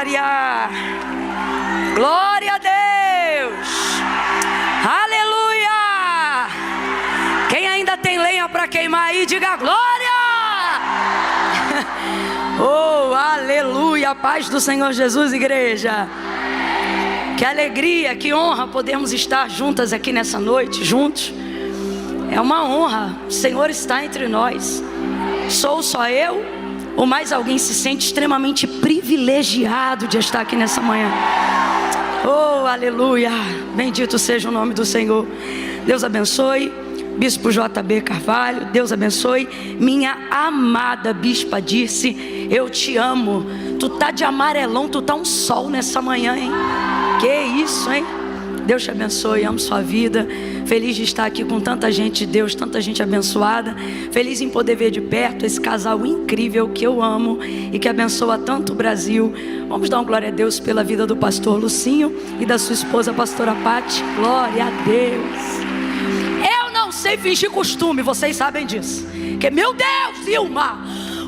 glória. Glória a Deus. Aleluia. Quem ainda tem lenha para queimar aí, diga glória. Oh, aleluia. A paz do Senhor Jesus, igreja. Que alegria, que honra podermos estar juntas aqui nessa noite, juntos. É uma honra, o Senhor está entre nós. Sou só eu ou mais alguém se sente extremamente privilegiado de estar aqui nessa manhã? Oh, aleluia, bendito seja o nome do Senhor. Deus abençoe Bispo JB Carvalho. Deus abençoe minha amada Bispa Dirce. Eu te amo. Tu tá de amarelão, tu tá um sol nessa manhã, hein? Que isso, hein? Deus te abençoe, amo sua vida. Feliz de estar aqui com tanta gente de Deus, tanta gente abençoada. Feliz em poder ver de perto esse casal incrível que eu amo e que abençoa tanto o Brasil. Vamos dar uma glória a Deus pela vida do pastor Lucinho e da sua esposa, a pastora Pati. Glória a Deus. Eu não sei fingir costume, vocês sabem disso. Que meu Deus, Ilma,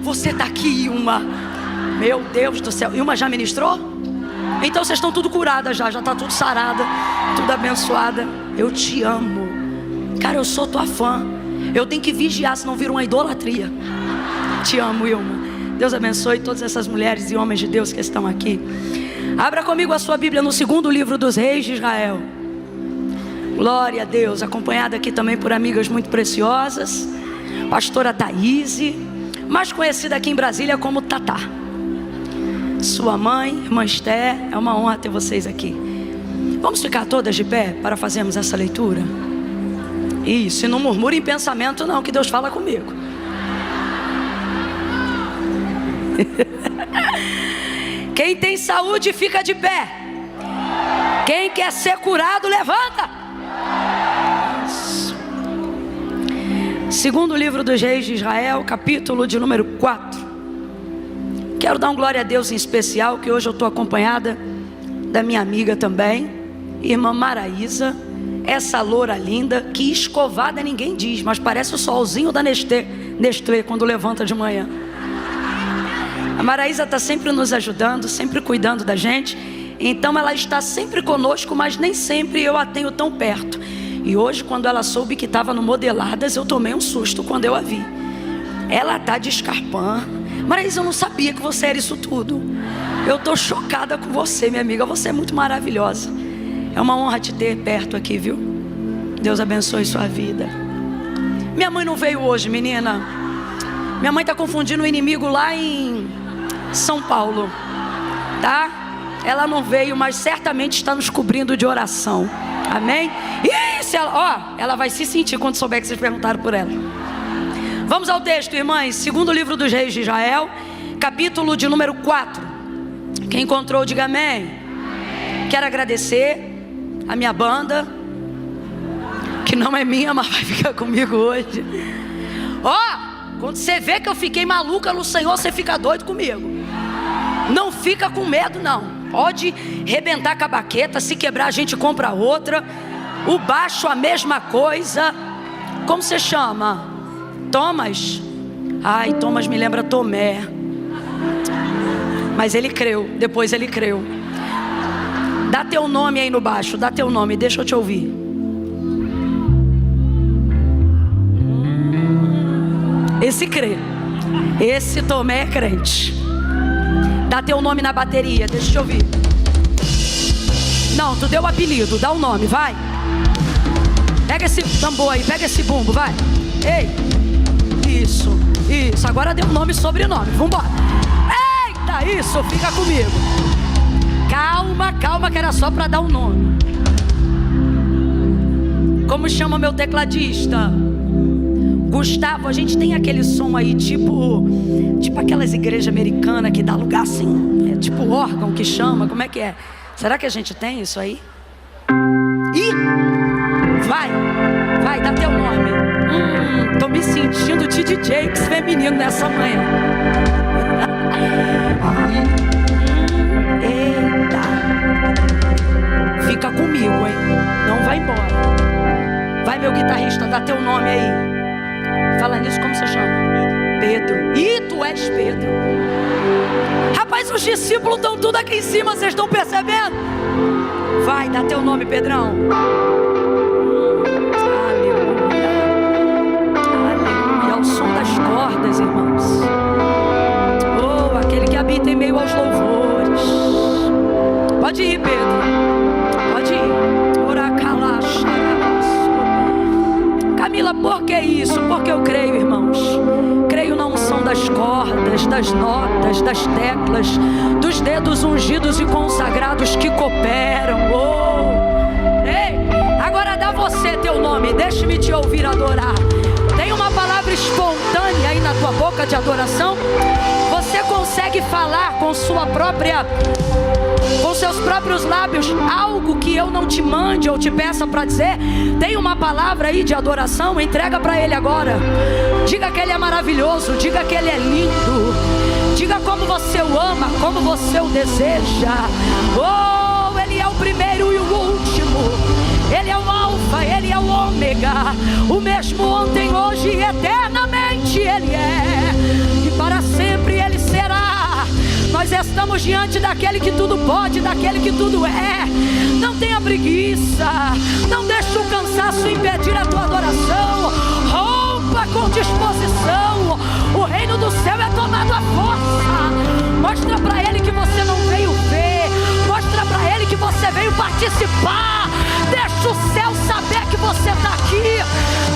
você tá aqui, Ilma. Meu Deus do céu, Ilma já ministrou? Então vocês estão tudo curadas já está tudo sarada, tudo abençoada. Eu te amo. Cara, eu sou tua fã. Eu tenho que vigiar, senão vira uma idolatria. Te amo, Ilma. Deus abençoe todas essas mulheres e homens de Deus que estão aqui. Abra comigo a sua Bíblia no segundo livro dos Reis de Israel. Glória a Deus. Acompanhada aqui também por amigas muito preciosas. Pastora Thaíse, mais conhecida aqui em Brasília como Tatá. Sua mãe, irmã Esther, é uma honra ter vocês aqui. Vamos ficar todas de pé para fazermos essa leitura? Isso, e não murmure em pensamento não, que Deus fala comigo. Quem tem saúde fica de pé. Quem quer ser curado, levanta. Isso. Segundo livro dos Reis de Israel, capítulo de número 4. Quero dar um glória a Deus em especial, que hoje eu estou acompanhada da minha amiga também, irmã Maraísa, essa loura linda, que escovada ninguém diz, mas parece o solzinho da Nestlé quando levanta de manhã. A Maraísa está sempre nos ajudando, sempre cuidando da gente, então ela está sempre conosco, mas nem sempre eu a tenho tão perto. E hoje, quando ela soube que estava no Modeladas, eu tomei um susto quando eu a vi. Ela está de escarpão. Maraísa, eu não sabia que você era isso tudo. Eu estou chocada com você, minha amiga. Você é muito maravilhosa. É uma honra te ter perto aqui, viu? Deus abençoe sua vida. Minha mãe não veio hoje, menina. Minha mãe está confundindo o inimigo lá em São Paulo, tá? Ela não veio, mas certamente está nos cobrindo de oração. Amém? E se ela, ela vai se sentir quando souber que vocês perguntaram por ela. Vamos ao texto, irmãs. Segundo livro dos Reis de Israel, capítulo de número 4. Quem encontrou, diga amém. Quero agradecer a minha banda, que não é minha, mas vai ficar comigo hoje. Quando você vê que eu fiquei maluca no Senhor, você fica doido comigo. Não fica com medo não. Pode rebentar com a baqueta. Se quebrar a gente compra outra. O baixo a mesma coisa. Como você chama? Thomas? Ai, Thomas me lembra Tomé. Mas ele creu, depois ele creu. Dá teu nome aí no baixo, dá teu nome, deixa eu te ouvir. Esse crê. Esse Tomé é crente. Dá teu nome na bateria, deixa eu te ouvir. Não, tu deu o apelido, dá o nome, vai. Pega esse tambor aí, pega esse bumbo, vai. Ei. Isso, agora deu nome e sobrenome, vambora. Eita, isso, fica comigo. Calma, que era só para dar um nome. Como chama meu tecladista? Gustavo. A gente tem aquele som aí, tipo aquelas igrejas americanas que dá lugar assim, é tipo órgão que chama, como é que é? Será que a gente tem isso aí? Vai, dá teu nome. Tô me sentindo DJ Jakes feminino nessa manhã. Eita. Fica comigo, hein? Não vai embora. Vai, meu guitarrista, dá teu nome aí. Fala nisso, como você chama? Pedro. Ih, tu és Pedro. Rapaz, discípulos estão tudo aqui em cima, vocês estão percebendo? Vai, dá teu nome, Pedrão. Aleluia. Aleluia. Ao som das cordas, irmãos. Oh, aquele que habita em meio aos louvores. Pode ir, Pedro. Pode ir. Oracalaxa. Camila, por que isso? Porque eu creio, irmãos. Creio na unção das cordas, das notas, das teclas, dos dedos ungidos e consagrados que cooperam. Oh! Ei, agora dá você teu nome, deixe-me te ouvir adorar. Tem uma palavra espontânea aí na tua boca de adoração? Você consegue falar com seus próprios lábios algo que eu não te mande ou te peça para dizer? Tem uma palavra aí de adoração? Entrega para Ele agora. Diga que Ele é maravilhoso, diga que Ele é lindo, diga como você o ama, como você o deseja. Oh, Ele é o primeiro e o último, Ele é o alfa, Ele é o ômega, o mesmo ontem, hoje e eternamente Ele é, e para sempre Ele será. Nós estamos diante daquele que tudo pode, daquele que tudo é. Não tenha preguiça, não deixe o cansaço impedir a tua adoração. Rompa com disposição, o reino do céu é tomado à força. Mostra para Ele que você não veio ver, mostra para Ele que você veio participar. Deixa o céu saber que você está aqui,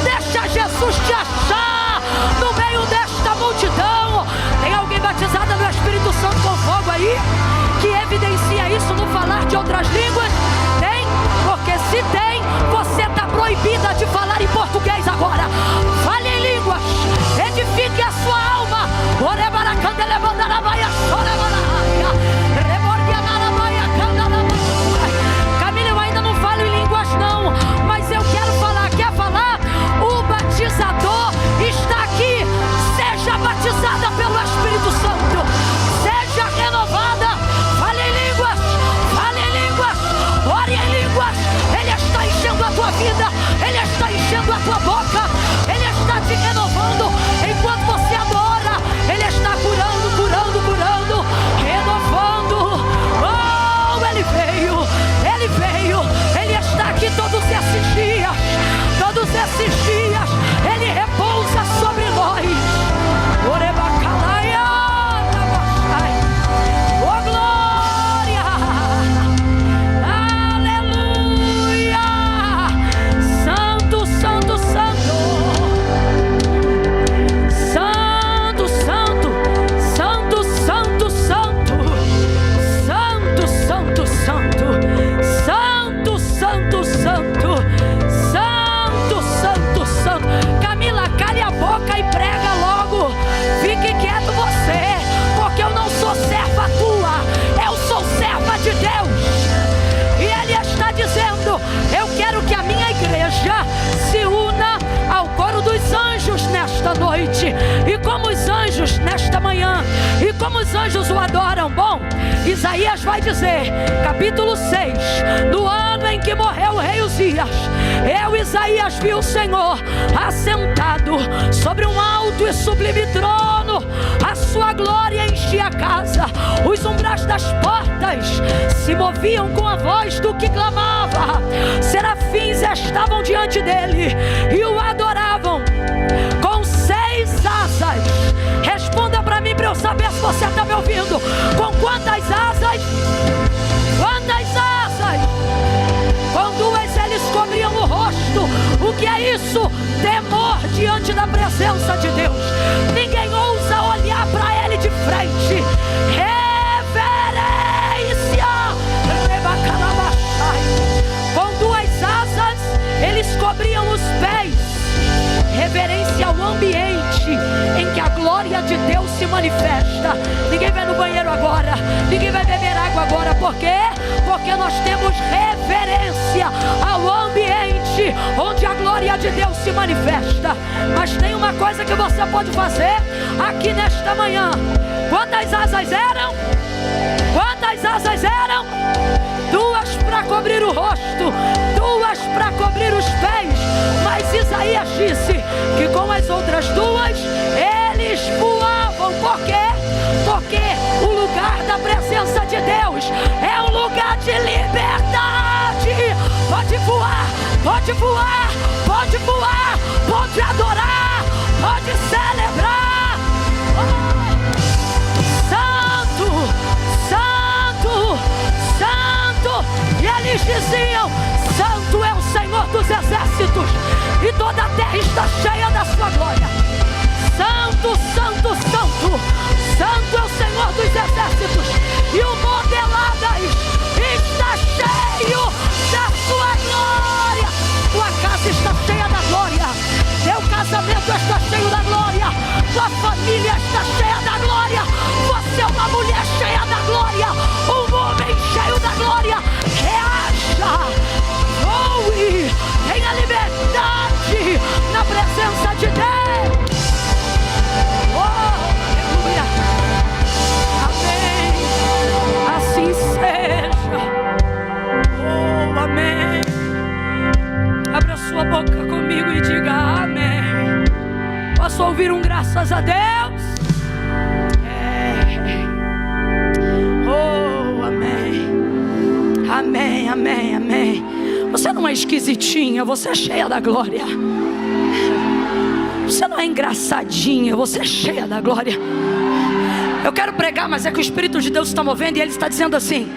deixa Jesus te achar no meio desta multidão. Tem alguém batizado no Espírito Santo com fogo aí, que evidencia isso no falar de outras línguas? Tem? Porque se tem, você está proibida de falar em português agora. Fale em línguas, edifique a sua alma. Camila, eu ainda não falo em línguas não, mas eu quero falar. Quer falar? O batizador está aqui. Seja batizada pelo Espírito Santo, seja renovada. Fale em línguas, ore em línguas. Ele está enchendo a tua vida, Ele está enchendo a tua boca, Ele está te renovando. Enquanto você adora, Ele está curando, curando, curando, renovando. Oh, Ele veio, Ele está aqui todos esses dias, Ele repousa sobre nós. Oh glória, aleluia. Santo, santo, santo, santo, santo, santo, santo, santo, santo, santo, santo, santo, santo, santo, santo, santo. Camila, cale a boca e prega logo. Fique quieto você, porque eu não sou serva tua, eu sou serva de Deus. E Ele está dizendo: eu quero que a minha igreja se una ao coro dos anjos nesta noite. E como os anjos nesta manhã, e como os anjos o adoram. Bom, Isaías vai dizer, capítulo 6, no ano em que morreu o rei Uzias, eu, Isaías, vi o Senhor assentado sobre um alto e sublime trono. A sua glória enchia a casa, os umbrais das portas se moviam com a voz do que clamava. Serafins estavam diante dele e o adoravam com 6 asas. Responda para mim, para eu saber se você está me ouvindo. Com quantas asas? Quantas asas? Com 2 eles cobriam o rosto. O que é isso? Temor diante da presença de Deus. Ninguém ousa olhar para Ele de frente. Reverência. Com 2 asas eles cobriam os pés. Reverência ao ambiente em que a glória de Deus se manifesta. Ninguém vai no banheiro agora, ninguém vai beber água agora. Por quê? Porque nós temos reverência ao ambiente onde a glória de Deus se manifesta. Mas tem uma coisa que você pode fazer aqui nesta manhã. Quantas asas eram? Quantas asas eram? 2 para cobrir o rosto, 2 para cobrir os pés. Mas Isaías disse que com as outras 2 eles voavam. Por quê? Porque o lugar da presença pode voar, pode voar, pode adorar, pode celebrar. Santo, Santo, Santo. E eles diziam: Santo é o Senhor dos exércitos, e toda a terra está cheia da sua glória. Santo, Santo, Santo, Santo é o Senhor dos exércitos, e o Modeladas está cheio da sua glória. Tua casa está cheia da glória, teu casamento está cheio da glória, tua família está cheia da glória, você é uma mulher cheia da glória, um homem cheio da glória. Reaja, voe, tenha liberdade na presença de Deus. Oh, aleluia. Amém. Assim seja. Oh, amém. Abra sua boca comigo e diga amém. Posso ouvir um graças a Deus? Oh, amém. Amém, amém, amém. Você não é esquisitinha, você é cheia da glória. Você não é engraçadinha, você é cheia da glória. Eu quero pregar, mas é que o Espírito de Deus está movendo e Ele está dizendo assim: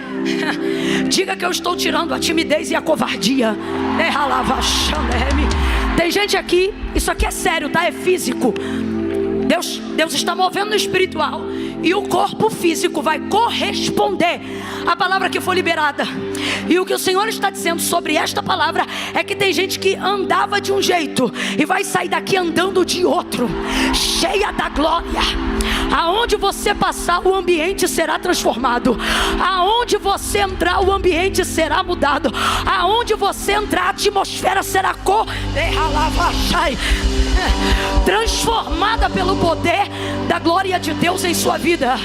diga que eu estou tirando a timidez e a covardia. Tem gente aqui, isso aqui é sério, tá? É físico. Deus está movendo no espiritual, e o corpo físico vai corresponder à palavra que foi liberada. E o que o Senhor está dizendo sobre esta palavra é que tem gente que andava de um jeito e vai sair daqui andando de outro, cheia da glória. Aonde você passar, o ambiente será transformado. Aonde você entrar, o ambiente será mudado. Aonde você entrar, a atmosfera será transformada pelo poder da glória de Deus em sua vida.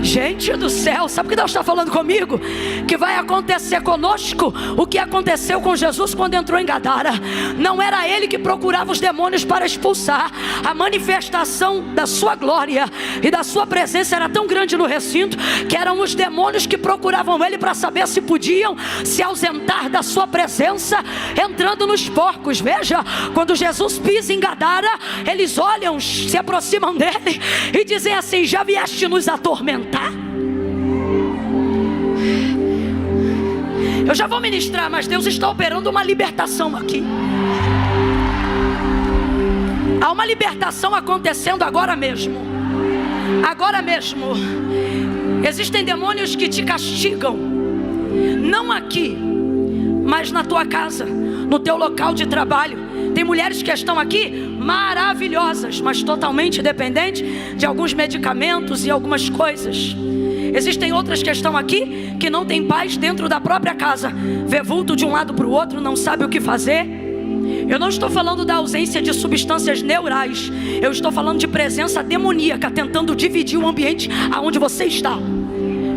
Gente do céu, sabe o que Deus está falando comigo? Que vai acontecer conosco o que aconteceu com Jesus quando entrou em Gadara. Não era ele que procurava os demônios para expulsar. A manifestação da sua glória e da sua presença era tão grande no recinto, que eram os demônios que procuravam ele para saber se podiam se ausentar da sua presença, entrando nos porcos. Veja, quando Jesus pisa em Gadara, eles olham, se aproximam dele e dizem assim: já vieste nos atormentar? Eu já vou ministrar, mas Deus está operando uma libertação aqui. Há uma libertação acontecendo agora mesmo. Agora mesmo. Existem demônios que te castigam, não aqui, mas na tua casa, no teu local de trabalho. Tem mulheres que estão aqui maravilhosas, mas totalmente dependentes de alguns medicamentos e algumas coisas. Existem outras que estão aqui que não têm paz dentro da própria casa, vê vulto de um lado para o outro, não sabe o que fazer. Eu não estou falando da ausência de substâncias neurais, eu estou falando de presença demoníaca tentando dividir o ambiente aonde você está,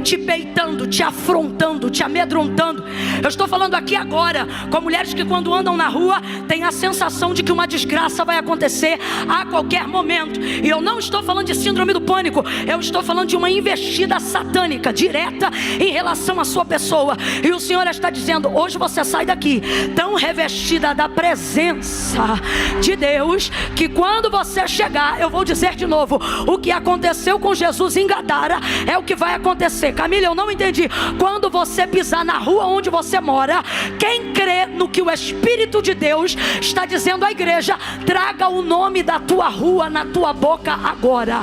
te peitando, te afrontando, te amedrontando. Eu estou falando aqui agora com mulheres que quando andam na rua têm a sensação de que uma desgraça vai acontecer a qualquer momento. E eu não estou falando de síndrome do pânico, eu estou falando de uma investida satânica direta em relação à sua pessoa. E o Senhor está dizendo: hoje você sai daqui tão revestida da presença de Deus, que quando você chegar, eu vou dizer de novo, o que aconteceu com Jesus em Gadara é o que vai acontecer. Camila, eu não entendi. Quando você pisar na rua onde você mora, quem crê no que o Espírito de Deus está dizendo à igreja, traga o nome da tua rua na tua boca agora.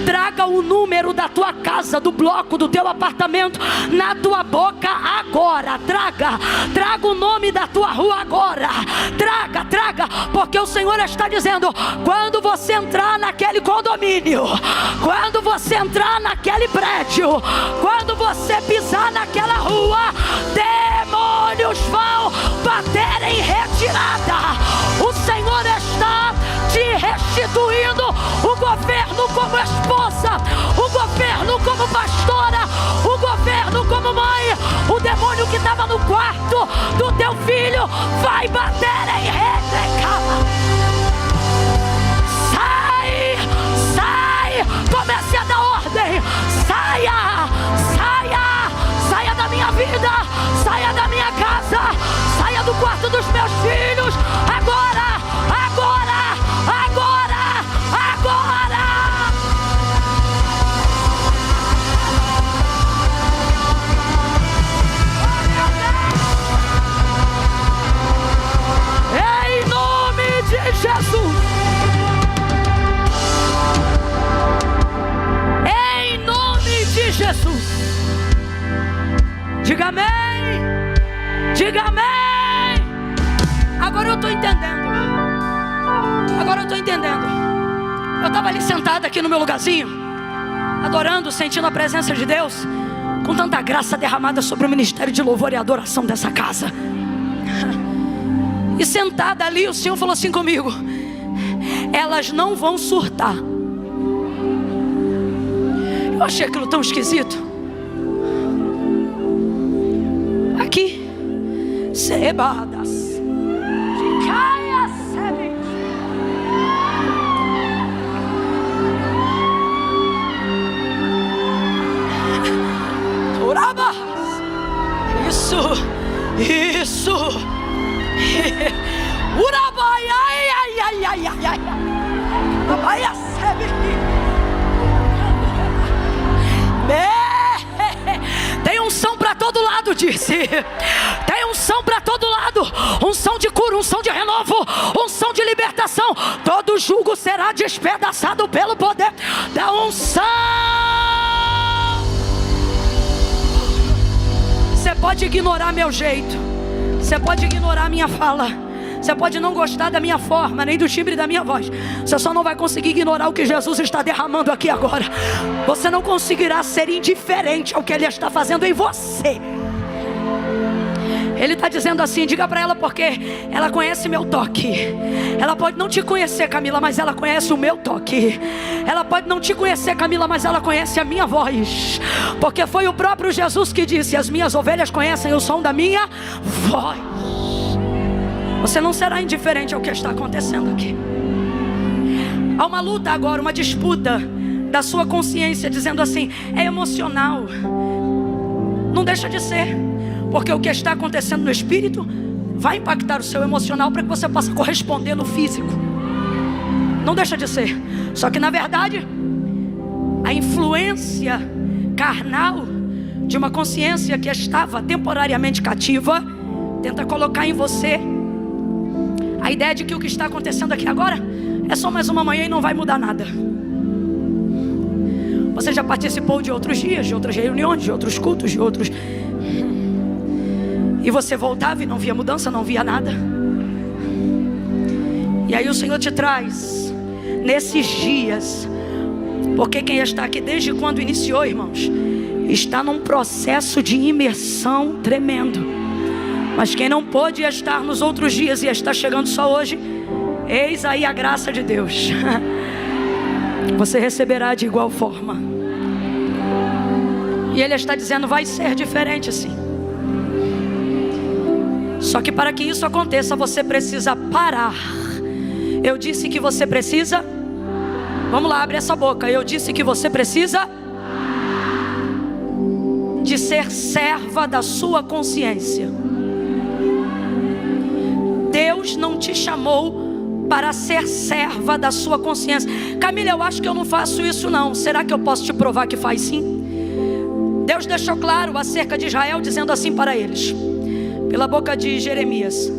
Traga o número da tua casa, do bloco, do teu apartamento na tua boca agora. Traga o nome da tua rua agora. Traga, porque o Senhor está dizendo: quando você entrar naquele condomínio, quando você entrar naquele prédio, quando você pisar naquela rua, demônios vão bater em retirada. O Senhor está te restituindo o governo como esposa, o governo como pastora, o governo como mãe. O demônio que estava no quarto do teu filho vai bater em retirada. Sai, comece a dar ordem. Saia da minha vida, saia da minha casa, dos meus filhos. Agora, agora, agora, agora. Em nome de Jesus. Em nome de Jesus. Diga amém. Diga amém. Agora eu estou entendendo. Agora eu estou entendendo. Eu estava ali sentada aqui no meu lugarzinho, adorando, sentindo a presença de Deus, com tanta graça derramada sobre o ministério de louvor e adoração dessa casa. E sentada ali, o Senhor falou assim comigo: elas não vão surtar. Eu achei aquilo tão esquisito. Aqui, cebadas, de caia semente. Urabas. Isso. Urabai, ai. Urabai, tem unção para todo lado, disse. Tem unção para todo lado. Unção de cura, unção de renovo, unção de libertação. Todo jugo será despedaçado pelo poder da unção. Você pode ignorar meu jeito, você pode ignorar minha fala, você pode não gostar da minha forma, nem do timbre da minha voz. Você só não vai conseguir ignorar o que Jesus está derramando aqui agora. Você não conseguirá ser indiferente ao que Ele está fazendo em você. Ele está dizendo assim: diga para ela, porque ela conhece meu toque. Ela pode não te conhecer, Camila, mas ela conhece o meu toque. Ela pode não te conhecer, Camila, mas ela conhece a minha voz. Porque foi o próprio Jesus que disse: as minhas ovelhas conhecem o som da minha voz. Você não será indiferente ao que está acontecendo aqui. Há uma luta agora, uma disputa da sua consciência, dizendo assim: é emocional. Não deixa de ser, porque o que está acontecendo no espírito vai impactar o seu emocional para que você possa corresponder no físico. Não deixa de ser. Só que na verdade, a influência carnal de uma consciência que estava temporariamente cativa tenta colocar em você a ideia de que o que está acontecendo aqui agora é só mais uma manhã e não vai mudar nada. Você já participou de outros dias, de outras reuniões, de outros cultos, de outros... E você voltava e não via mudança, não via nada. E aí o Senhor te traz nesses dias, porque quem está aqui desde quando iniciou, irmãos, está num processo de imersão tremendo. Mas quem não pôde estar nos outros dias e está chegando só hoje, eis aí a graça de Deus. Você receberá de igual forma. E Ele está dizendo: vai ser diferente assim. Só que para que isso aconteça, você precisa parar. Eu disse que você precisa. Vamos lá, abre essa boca. Eu disse que você precisa de ser serva da sua consciência. Deus não te chamou para ser serva da sua consciência. Camila, eu acho que eu não faço isso não. Será que eu posso te provar que faz sim? Deus deixou claro acerca de Israel, dizendo assim para eles, pela boca de Jeremias: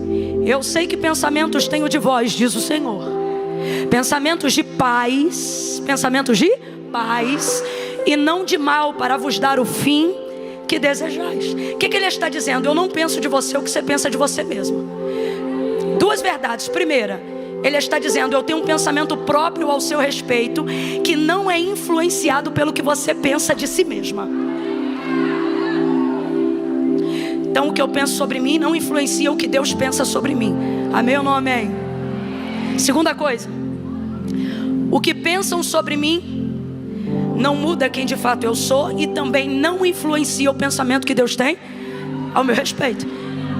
eu sei que pensamentos tenho de vós, diz o Senhor, pensamentos de paz e não de mal, para vos dar o fim que desejais. O que Ele está dizendo? Eu não penso de você o que você pensa de você mesmo. Duas verdades. Primeira, Ele está dizendo: eu tenho um pensamento próprio ao seu respeito, que não é influenciado pelo que você pensa de si mesma. Então o que eu penso sobre mim não influencia o que Deus pensa sobre mim. Amém ou não amém? Segunda coisa, o que pensam sobre mim não muda quem de fato eu sou, e também não influencia o pensamento que Deus tem ao meu respeito.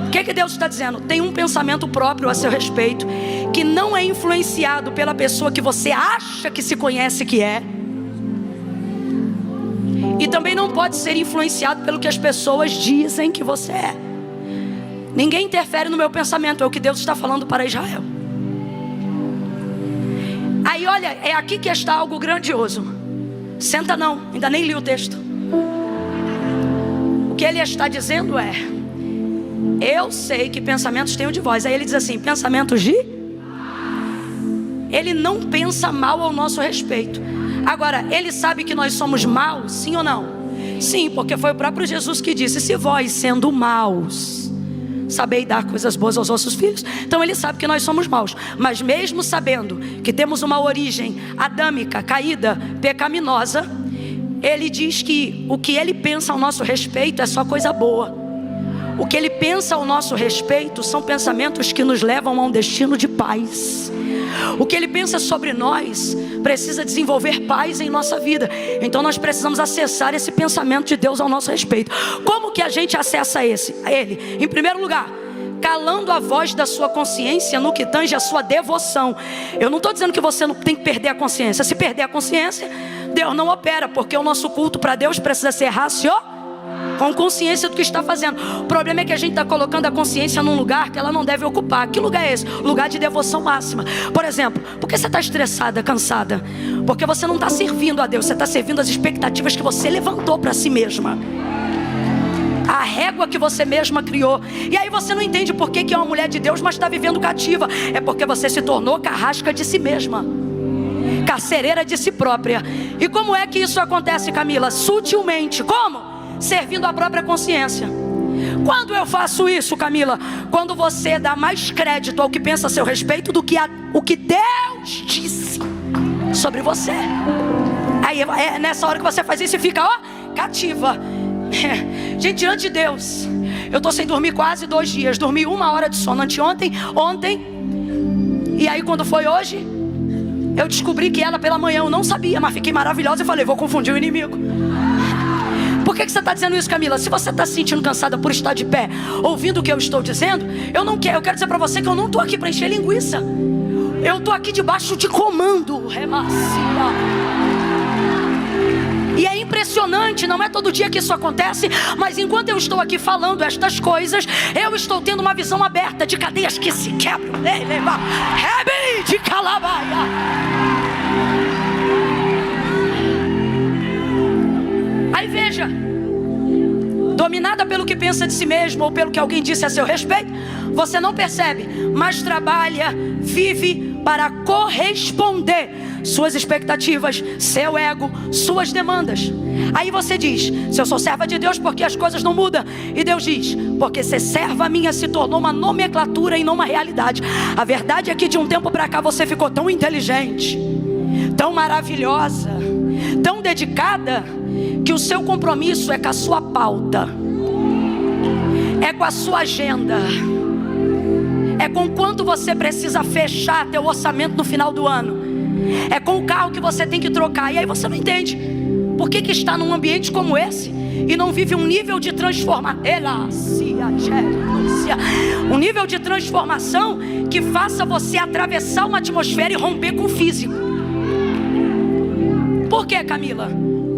O que Deus está dizendo? Tem um pensamento próprio a seu respeito, que não é influenciado pela pessoa que você acha que se conhece que é, e também não pode ser influenciado pelo que as pessoas dizem que você é. Ninguém interfere no meu pensamento, é o que Deus está falando para Israel. Aí olha, é aqui que está algo grandioso. Senta não, ainda nem li o texto. O que ele está dizendo é: eu sei que pensamentos tenho de vós. Aí ele diz assim, pensamentos de... Ele não pensa mal ao nosso respeito. Agora, ele sabe que nós somos maus, sim ou não? Sim, porque foi o próprio Jesus que disse: se vós sendo maus sabei dar coisas boas aos vossos filhos. Então ele sabe que nós somos maus. Mas mesmo sabendo que temos uma origem adâmica, caída, pecaminosa, ele diz que o que ele pensa ao nosso respeito é só coisa boa. O que ele pensa ao nosso respeito são pensamentos que nos levam a um destino de paz. O que ele pensa sobre nós precisa desenvolver paz em nossa vida. Então nós precisamos acessar esse pensamento de Deus ao nosso respeito. Como que a gente acessa ele? Em primeiro lugar, calando a voz da sua consciência no que tange a sua devoção. Eu não estou dizendo que você não tem que perder a consciência. Se perder a consciência, Deus não opera, porque o nosso culto para Deus precisa ser com consciência do que está fazendo. O problema é que a gente está colocando a consciência num lugar que ela não deve ocupar. Que lugar é esse? Lugar de devoção máxima. Por exemplo, por que você está estressada, cansada? Porque você não está servindo a Deus, você está servindo as expectativas que você levantou para si mesma, a régua que você mesma criou. E aí você não entende por que é uma mulher de Deus, mas está vivendo cativa. É porque você se tornou carrasca de si mesma, carcereira de si própria. E como é que isso acontece, Camila? Sutilmente. Como? Servindo a própria consciência. Quando eu faço isso, Camila? Quando você dá mais crédito ao que pensa a seu respeito do que o que Deus disse sobre você. Aí é nessa hora que você faz isso e fica cativa. Gente, diante de Deus, eu estou sem dormir quase 2 dias. Dormi 1 hora de sono ontem. E aí quando foi hoje, eu descobri que ela pela manhã eu não sabia, mas fiquei maravilhosa e falei: vou confundir o inimigo. Por que você está dizendo isso, Camila? Se você está se sentindo cansada por estar de pé, ouvindo o que eu estou dizendo, eu quero dizer para você que eu não estou aqui para encher linguiça. Eu estou aqui debaixo de comando. E é impressionante, não é todo dia que isso acontece, mas enquanto eu estou aqui falando estas coisas, eu estou tendo uma visão aberta de cadeias que se quebram. De calabaia. Aí veja, dominada pelo que pensa de si mesmo ou pelo que alguém disse a seu respeito, você não percebe, mas trabalha, vive para corresponder suas expectativas, seu ego, suas demandas. Aí você diz: se eu sou serva de Deus, porque as coisas não mudam? E Deus diz: porque ser serva minha se tornou uma nomenclatura e não uma realidade. A verdade é que de um tempo para cá você ficou tão inteligente, tão maravilhosa, tão dedicada, que o seu compromisso é com a sua pauta, é com a sua agenda, é com quanto você precisa fechar teu orçamento no final do ano, é com o carro que você tem que trocar. E aí você não entende por que está num ambiente como esse e não vive um nível de transformação, um nível de transformação que faça você atravessar uma atmosfera e romper com o físico. Por que, Camila?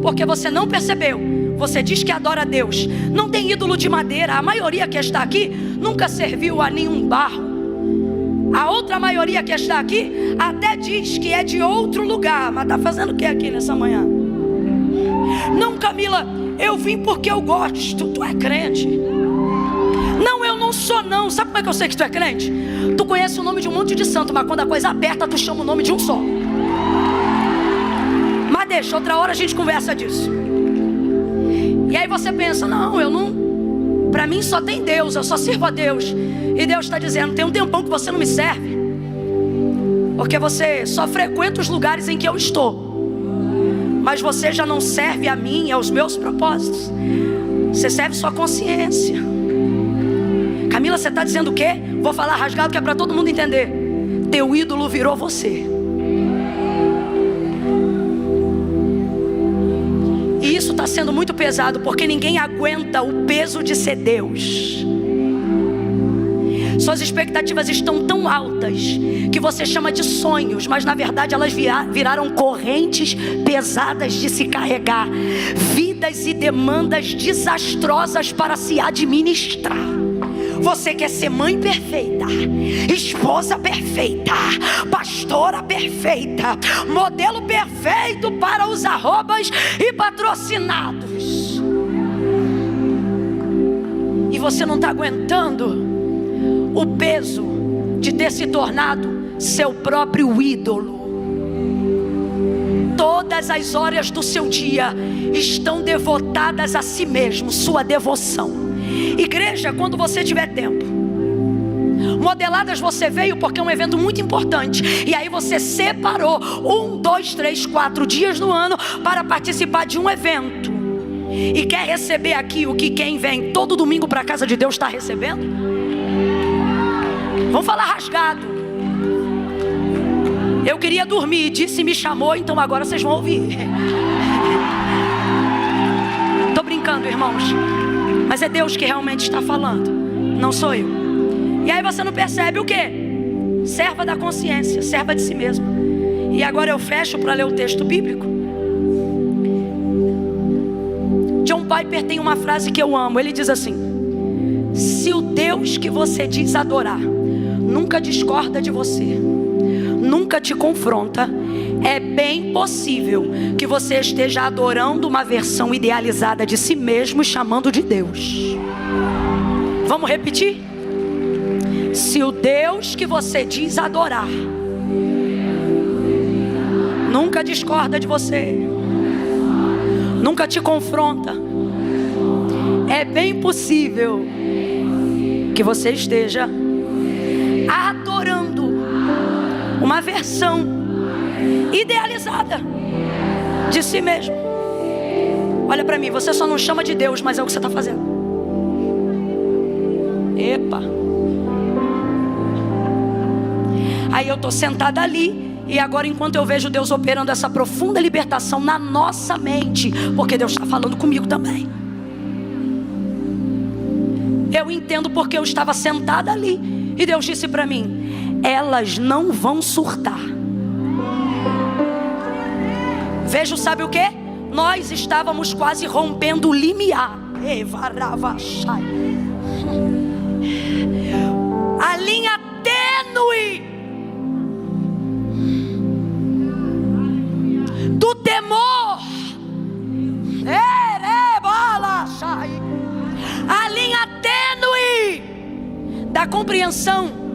Porque você não percebeu. Você diz que adora a Deus, não tem ídolo de madeira. A maioria que está aqui nunca serviu a nenhum barro. A outra maioria que está aqui até diz que é de outro lugar, mas está fazendo o que aqui nessa manhã? Não, Camila, eu vim porque eu gosto. Tu é crente? Não, eu não sou não. Sabe como é que eu sei que tu é crente? Tu conhece o nome de um monte de santo, mas quando a coisa aperta, tu chama o nome de um só. Mas deixa, outra hora a gente conversa disso. E aí você pensa: não, eu não, para mim só tem Deus, eu só sirvo a Deus. E Deus está dizendo: tem um tempão que você não me serve, porque você só frequenta os lugares em que eu estou, mas você já não serve a mim e aos meus propósitos. Você serve sua consciência. Camila, você está dizendo o quê? Vou falar rasgado que é para todo mundo entender. Teu ídolo virou você. E isso está sendo muito pesado, porque ninguém aguenta o peso de ser Deus. Suas expectativas estão tão altas que você chama de sonhos, mas na verdade elas viraram correntes pesadas de se carregar, vidas e demandas desastrosas para se administrar. Você quer ser mãe perfeita, esposa perfeita, pastora perfeita, modelo perfeito para os arrobas e patrocinados. E você não está aguentando o peso de ter se tornado seu próprio ídolo. Todas as horas do seu dia estão devotadas a si mesmo, sua devoção. Igreja, quando você tiver tempo, Modeladas você veio porque é um evento muito importante, e aí você separou 1, 2, 3, 4 dias no ano para participar de um evento, e quer receber aqui o que quem vem todo domingo para a casa de Deus está recebendo? Vamos falar rasgado. Eu queria dormir, disse me chamou, então agora vocês vão ouvir. Tô brincando, irmãos, mas é Deus que realmente está falando, não sou eu. E aí você não percebe o quê? Serva da consciência, serva de si mesmo. E agora eu fecho para ler o texto bíblico. John Piper tem uma frase que eu amo. Ele diz assim: se o Deus que você diz adorar nunca discorda de você, nunca te confronta, é bem possível que você esteja adorando uma versão idealizada de si mesmo e chamando de Deus. Vamos repetir? Se o Deus que você diz adorar nunca discorda de você, nunca te confronta, é bem possível que você esteja adorando uma versão idealizada de si mesmo. Olha para mim, você só não chama de Deus, mas é o que você está fazendo. Epa. Aí eu estou sentada ali, e agora enquanto eu vejo Deus operando essa profunda libertação na nossa mente, porque Deus está falando comigo também, eu entendo porque eu estava sentada ali, e Deus disse para mim: elas não vão surtar. Vejo, sabe o que? Nós estávamos quase rompendo o limiar. A linha tênue do temor, a linha tênue da compreensão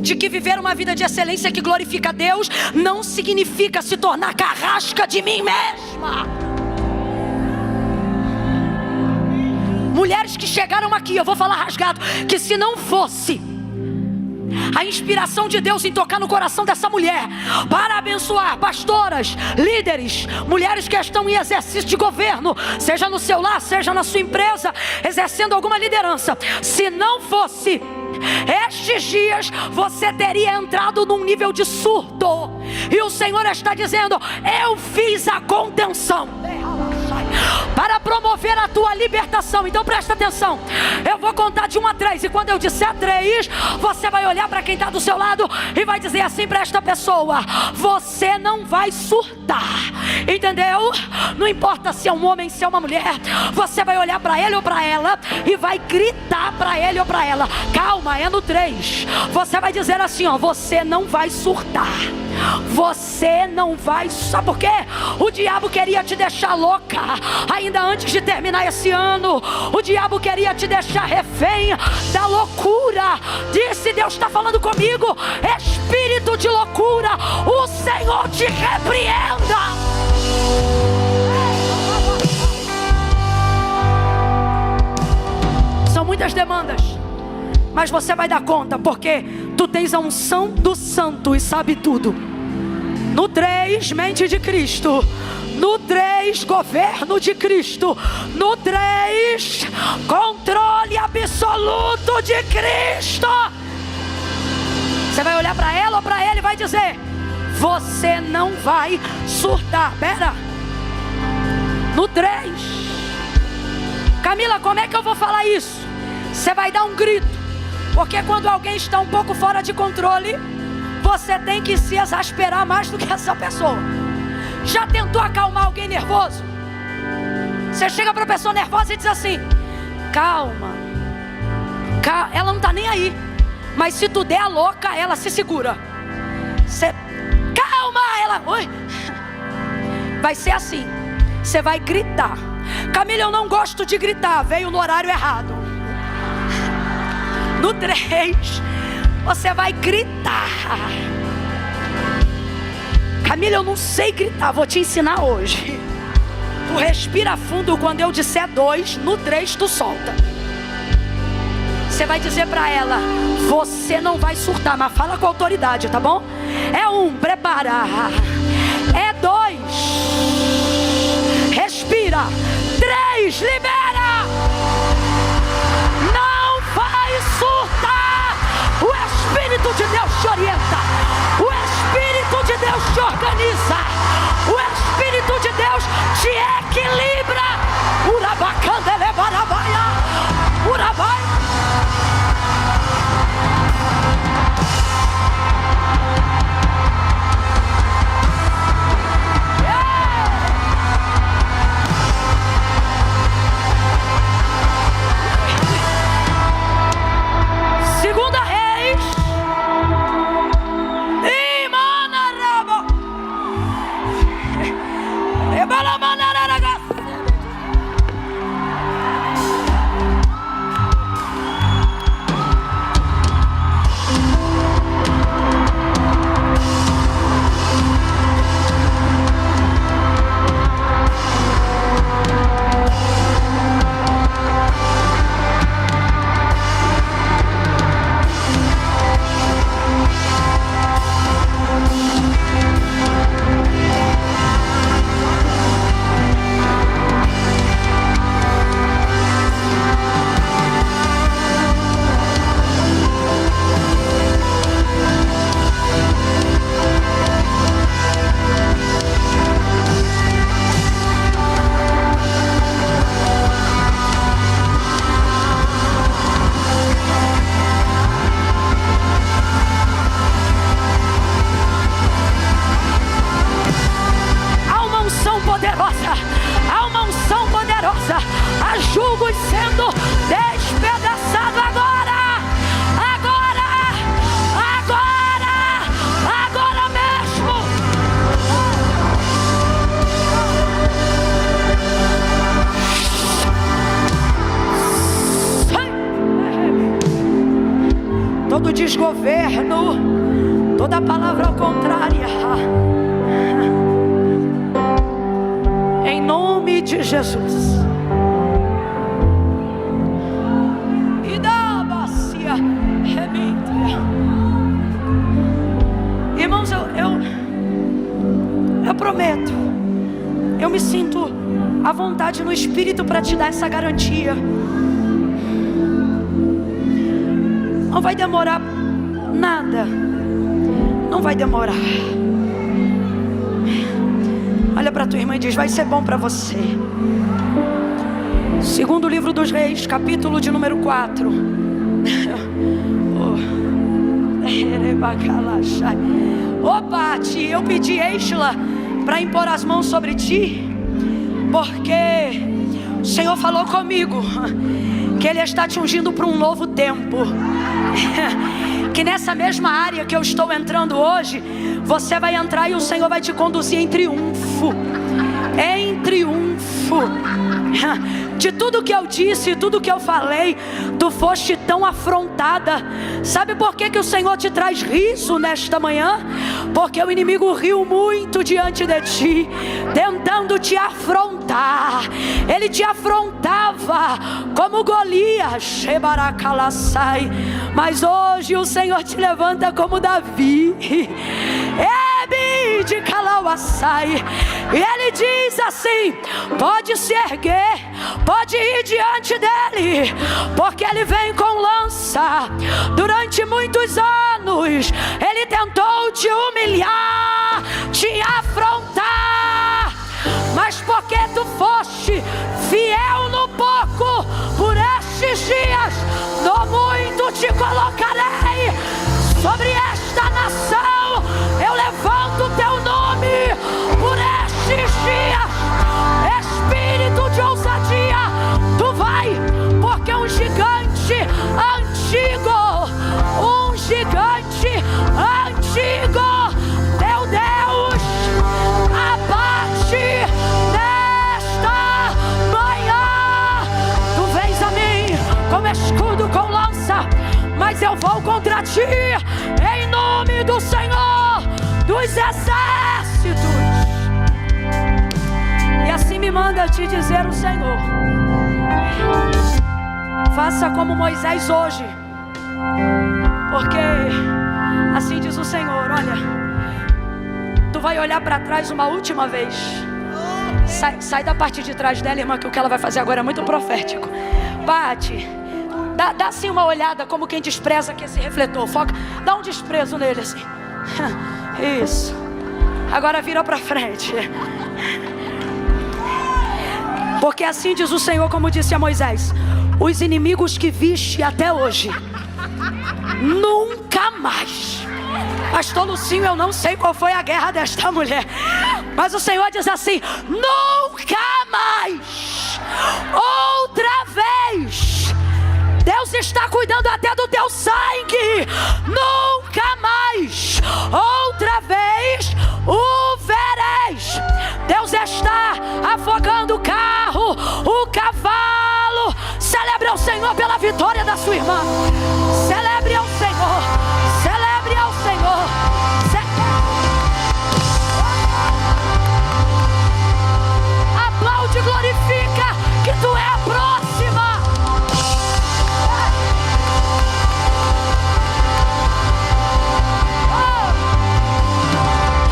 de que viver uma vida de excelência que glorifica a Deus não significa se tornar carrasca de mim mesma. Mulheres que chegaram aqui, eu vou falar rasgado, que se não fosse a inspiração de Deus em tocar no coração dessa mulher para abençoar pastoras, líderes, mulheres que estão em exercício de governo, seja no seu lar, seja na sua empresa, exercendo alguma liderança, se não fosse estes dias, você teria entrado num nível de surto. E o Senhor está dizendo: eu fiz a contenção para promover a tua libertação. Então presta atenção, eu vou contar de 1 a 3, e quando eu disser 3, você vai olhar para quem está do seu lado e vai dizer assim para esta pessoa: você não vai surtar. Entendeu? Não importa se é um homem, se é uma mulher, você vai olhar para ele ou para ela e vai gritar para ele ou para ela. Calma, é no 3. Você vai dizer assim, ó: você não vai surtar. Você não vai. Sabe por quê? O diabo queria te deixar louca ainda antes de terminar esse ano. O diabo queria te deixar refém da loucura. Disse: Deus está falando comigo, espírito de loucura, o Senhor te repreenda. São muitas demandas, mas você vai dar conta, porque tu tens a unção do santo e sabe tudo. No 3, mente de Cristo. No 3, governo de Cristo. No 3, controle absoluto de Cristo. Você vai olhar para ela ou para ele e vai dizer: você não vai surtar. Pera. No 3. Camila, como é que eu vou falar isso? Você vai dar um grito, porque quando alguém está um pouco fora de controle, você tem que se exasperar mais do que essa pessoa. Já tentou acalmar alguém nervoso? Você chega para a pessoa nervosa e diz assim: calma, Ela não está nem aí. Mas se tu der a louca, ela se segura. Calma, ela... Oi. Vai ser assim. Você vai gritar. Camila, eu não gosto de gritar. Veio no horário errado. No 3, você vai gritar. Camila, eu não sei gritar. Vou te ensinar hoje. Tu respira fundo quando eu disser 2. No 3 tu solta. Você vai dizer pra ela: você não vai surtar, mas fala com autoridade, tá bom? É 1, prepara. É 2, respira. 3, libera. Não vai surtar. O Espírito de Deus te orienta. O Espírito de Deus te organiza. O Espírito de Deus te equilibra. Urabacandele barabaia. Urabai. Todo desgoverno, toda palavra ao contrária, em nome de Jesus. E da bacia remídia. Irmãos, eu prometo, eu me sinto à vontade no Espírito para te dar essa garantia. Não vai demorar nada. Não vai demorar. Olha para tua irmã e diz: vai ser bom para você. Segundo livro dos Reis, capítulo de número 4. Ô Pati, eu pedi Eichla para impor as mãos sobre ti, porque o Senhor falou comigo que Ele está te ungindo para um novo tempo. Que nessa mesma área que eu estou entrando hoje, você vai entrar e o Senhor vai te conduzir em triunfo. Em triunfo. De tudo que eu disse, tudo que eu falei, tu foste tão afrontada. Sabe por que o Senhor te traz riso nesta manhã? Porque o inimigo riu muito diante de ti, tentando te afrontar. Ele te afrontava como Golias, mas hoje o Senhor te levanta como Davi, de Calauaçai. E Ele diz assim: pode se erguer, pode ir diante dele, porque Ele vem com lança. Durante muitos anos Ele tentou te humilhar, te afrontar, mas porque tu foste fiel no pouco, por estes dias no muito te colocarei. Sobre esta nação eu levanto o teu nome. Por estes dias, espírito de ousadia, tu vai, porque um gigante nome do Senhor dos exércitos. E assim me manda te dizer o Senhor: faça como Moisés hoje, porque assim diz o Senhor: olha, tu vai olhar para trás uma última vez. Sai da parte de trás dela, irmã, que o que ela vai fazer agora é muito profético. Bate, dá assim uma olhada, como quem despreza que esse refletor, foca, dá um desprezo nele assim. Isso. Agora vira para frente. Porque assim diz o Senhor, como disse a Moisés: os inimigos que viste até hoje, nunca mais. Pastor Lucinho, eu não sei qual foi a guerra desta mulher, mas o Senhor diz assim: nunca mais, outra vez. Deus está cuidando até do teu sangue. Nunca mais, outra vez o vereis. Deus está afogando o carro, o cavalo. Celebre ao Senhor pela vitória da sua irmã. Celebre ao Senhor. Celebre ao Senhor. Aplaude e glorifica que tu é a próxima.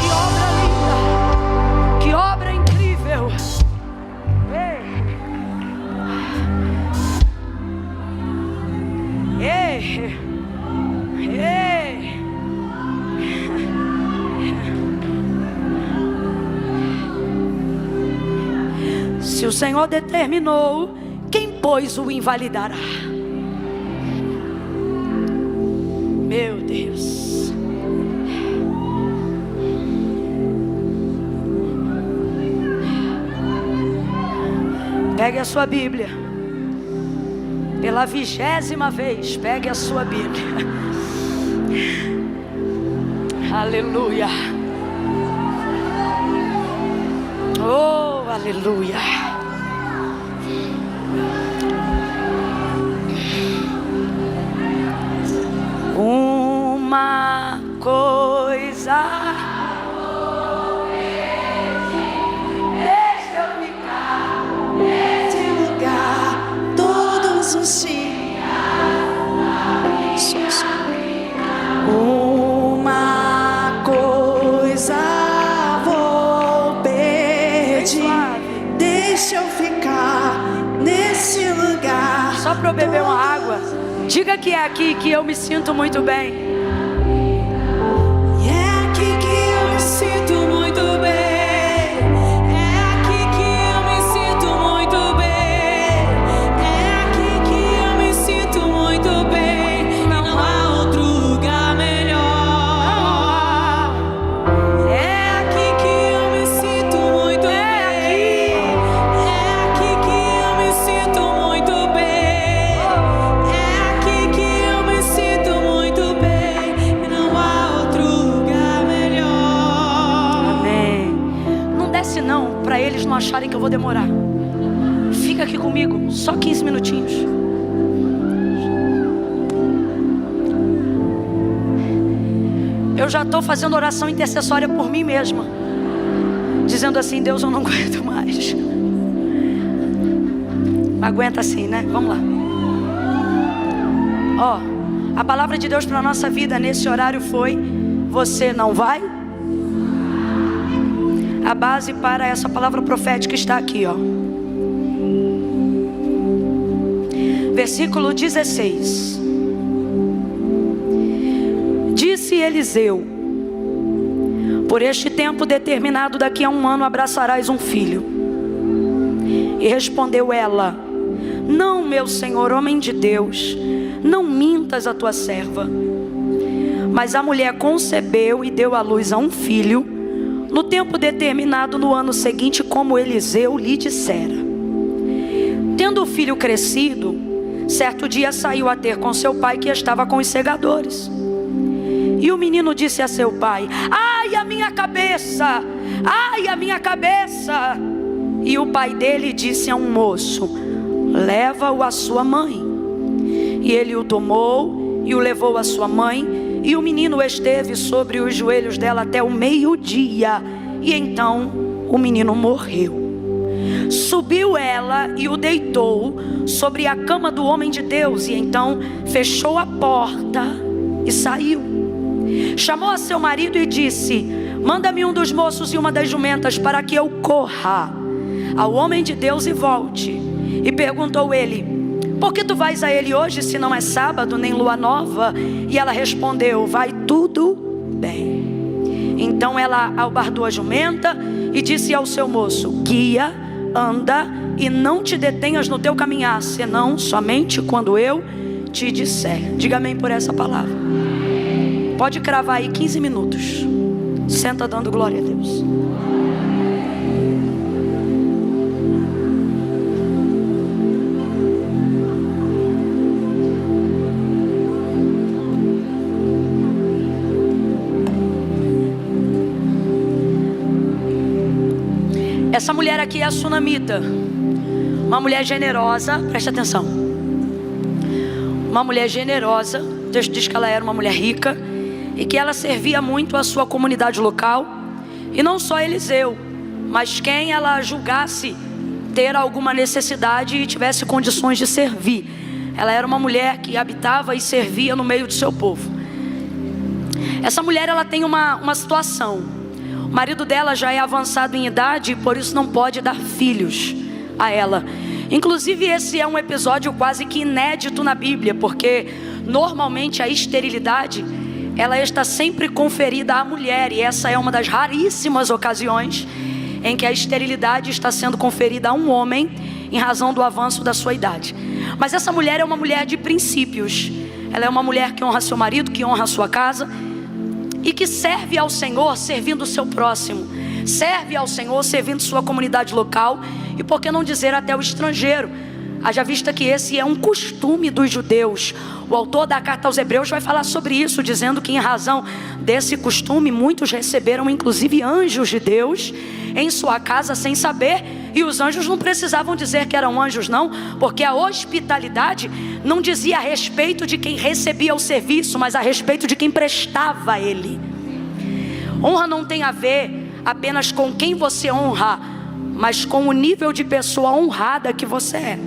Que obra linda, que obra incrível. Se o Senhor determinou, quem pois o invalidará? Meu Deus. Pegue a sua Bíblia. Pela 20ª vez, pegue a sua Bíblia. Aleluia. Oh, aleluia. Uma coisa, deixa eu ficar nesse lugar todos os dias. Uma coisa vou pedir, deixa eu ficar nesse lugar. Só para eu beber uma água. Diga que é aqui que eu me sinto muito bem. Não acharem que eu vou demorar. Fica aqui comigo, só 15 minutinhos. Eu já estou fazendo oração intercessória por mim mesma, dizendo assim: Deus, eu não aguento mais. Aguenta assim, né? Vamos lá. Ó, a palavra de Deus para a nossa vida nesse horário foi: você não vai? A base para essa palavra profética está aqui, ó. Versículo 16. Disse Eliseu: por este tempo determinado, daqui a 1 ano, abraçarás um filho. E respondeu ela: não, meu senhor, homem de Deus, não mintas a tua serva. Mas a mulher concebeu e deu à luz a um filho, no tempo determinado no ano seguinte, como Eliseu lhe dissera. Tendo o filho crescido, certo dia saiu a ter com seu pai, que estava com os segadores. E o menino disse a seu pai: ai, a minha cabeça! Ai, a minha cabeça! E o pai dele disse a um moço: leva-o à sua mãe. E ele o tomou e o levou à sua mãe. E o menino esteve sobre os joelhos dela até o meio-dia, e então o menino morreu. Subiu ela e o deitou sobre a cama do homem de Deus, e então fechou a porta e saiu. Chamou a seu marido e disse: manda-me um dos moços e uma das jumentas, para que eu corra ao homem de Deus e volte. E perguntou ele: por que tu vais a ele hoje, se não é sábado nem lua nova? E ela respondeu: vai tudo bem. Então ela albardou a jumenta e disse ao seu moço: guia, anda e não te detenhas no teu caminhar, senão somente quando eu te disser. Diga amém por essa palavra. Pode cravar aí 15 minutos. Senta dando glória a Deus. Essa mulher aqui é a sunamita, uma mulher generosa, preste atenção. Uma mulher generosa, o texto diz que ela era uma mulher rica e que ela servia muito a sua comunidade local. E não só Eliseu, mas quem ela julgasse ter alguma necessidade e tivesse condições de servir. Ela era uma mulher que habitava e servia no meio do seu povo. Essa mulher, ela tem uma situação. O marido dela já é avançado em idade e por isso não pode dar filhos a ela. Inclusive esse é um episódio quase que inédito na Bíblia, porque normalmente a esterilidade ela está sempre conferida à mulher, e essa é uma das raríssimas ocasiões em que a esterilidade está sendo conferida a um homem em razão do avanço da sua idade. Mas essa mulher é uma mulher de princípios. Ela é uma mulher que honra seu marido, que honra a sua casa e que serve ao Senhor servindo o seu próximo, serve ao Senhor servindo sua comunidade local e, por que não dizer, até o estrangeiro. Haja vista que esse é um costume dos judeus. O autor da carta aos Hebreus vai falar sobre isso, dizendo que em razão desse costume muitos receberam inclusive anjos de Deus em sua casa sem saber. E os anjos não precisavam dizer que eram anjos não, porque a hospitalidade não dizia a respeito de quem recebia o serviço, mas a respeito de quem prestava ele. Honra não tem a ver apenas com quem você honra, mas com o nível de pessoa honrada que você é.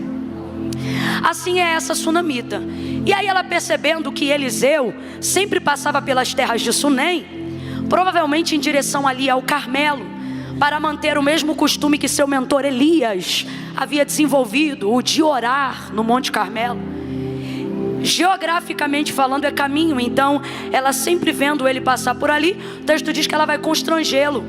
Assim é essa sunamita. E aí ela, percebendo que Eliseu sempre passava pelas terras de Sunem, provavelmente em direção ali ao Carmelo, para manter o mesmo costume que seu mentor Elias havia desenvolvido, o de orar no Monte Carmelo. Geograficamente falando é caminho, então ela sempre vendo ele passar por ali, o texto diz que ela vai constrangê-lo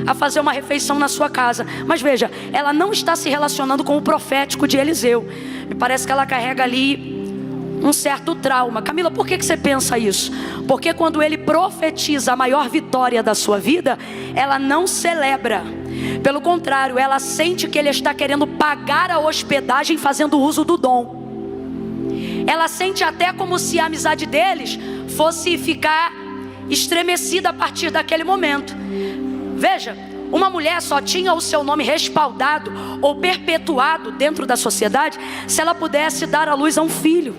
a fazer uma refeição na sua casa. Mas veja, ela não está se relacionando com o profético de Eliseu. Me parece que ela carrega ali um certo trauma. Camila, por que você pensa isso? Porque quando ele profetiza a maior vitória da sua vida, ela não celebra. Pelo contrário, ela sente que ele está querendo pagar a hospedagem fazendo uso do dom. Ela sente até como se a amizade deles fosse ficar estremecida a partir daquele momento. Veja, uma mulher só tinha o seu nome respaldado ou perpetuado dentro da sociedade se ela pudesse dar à luz a um filho.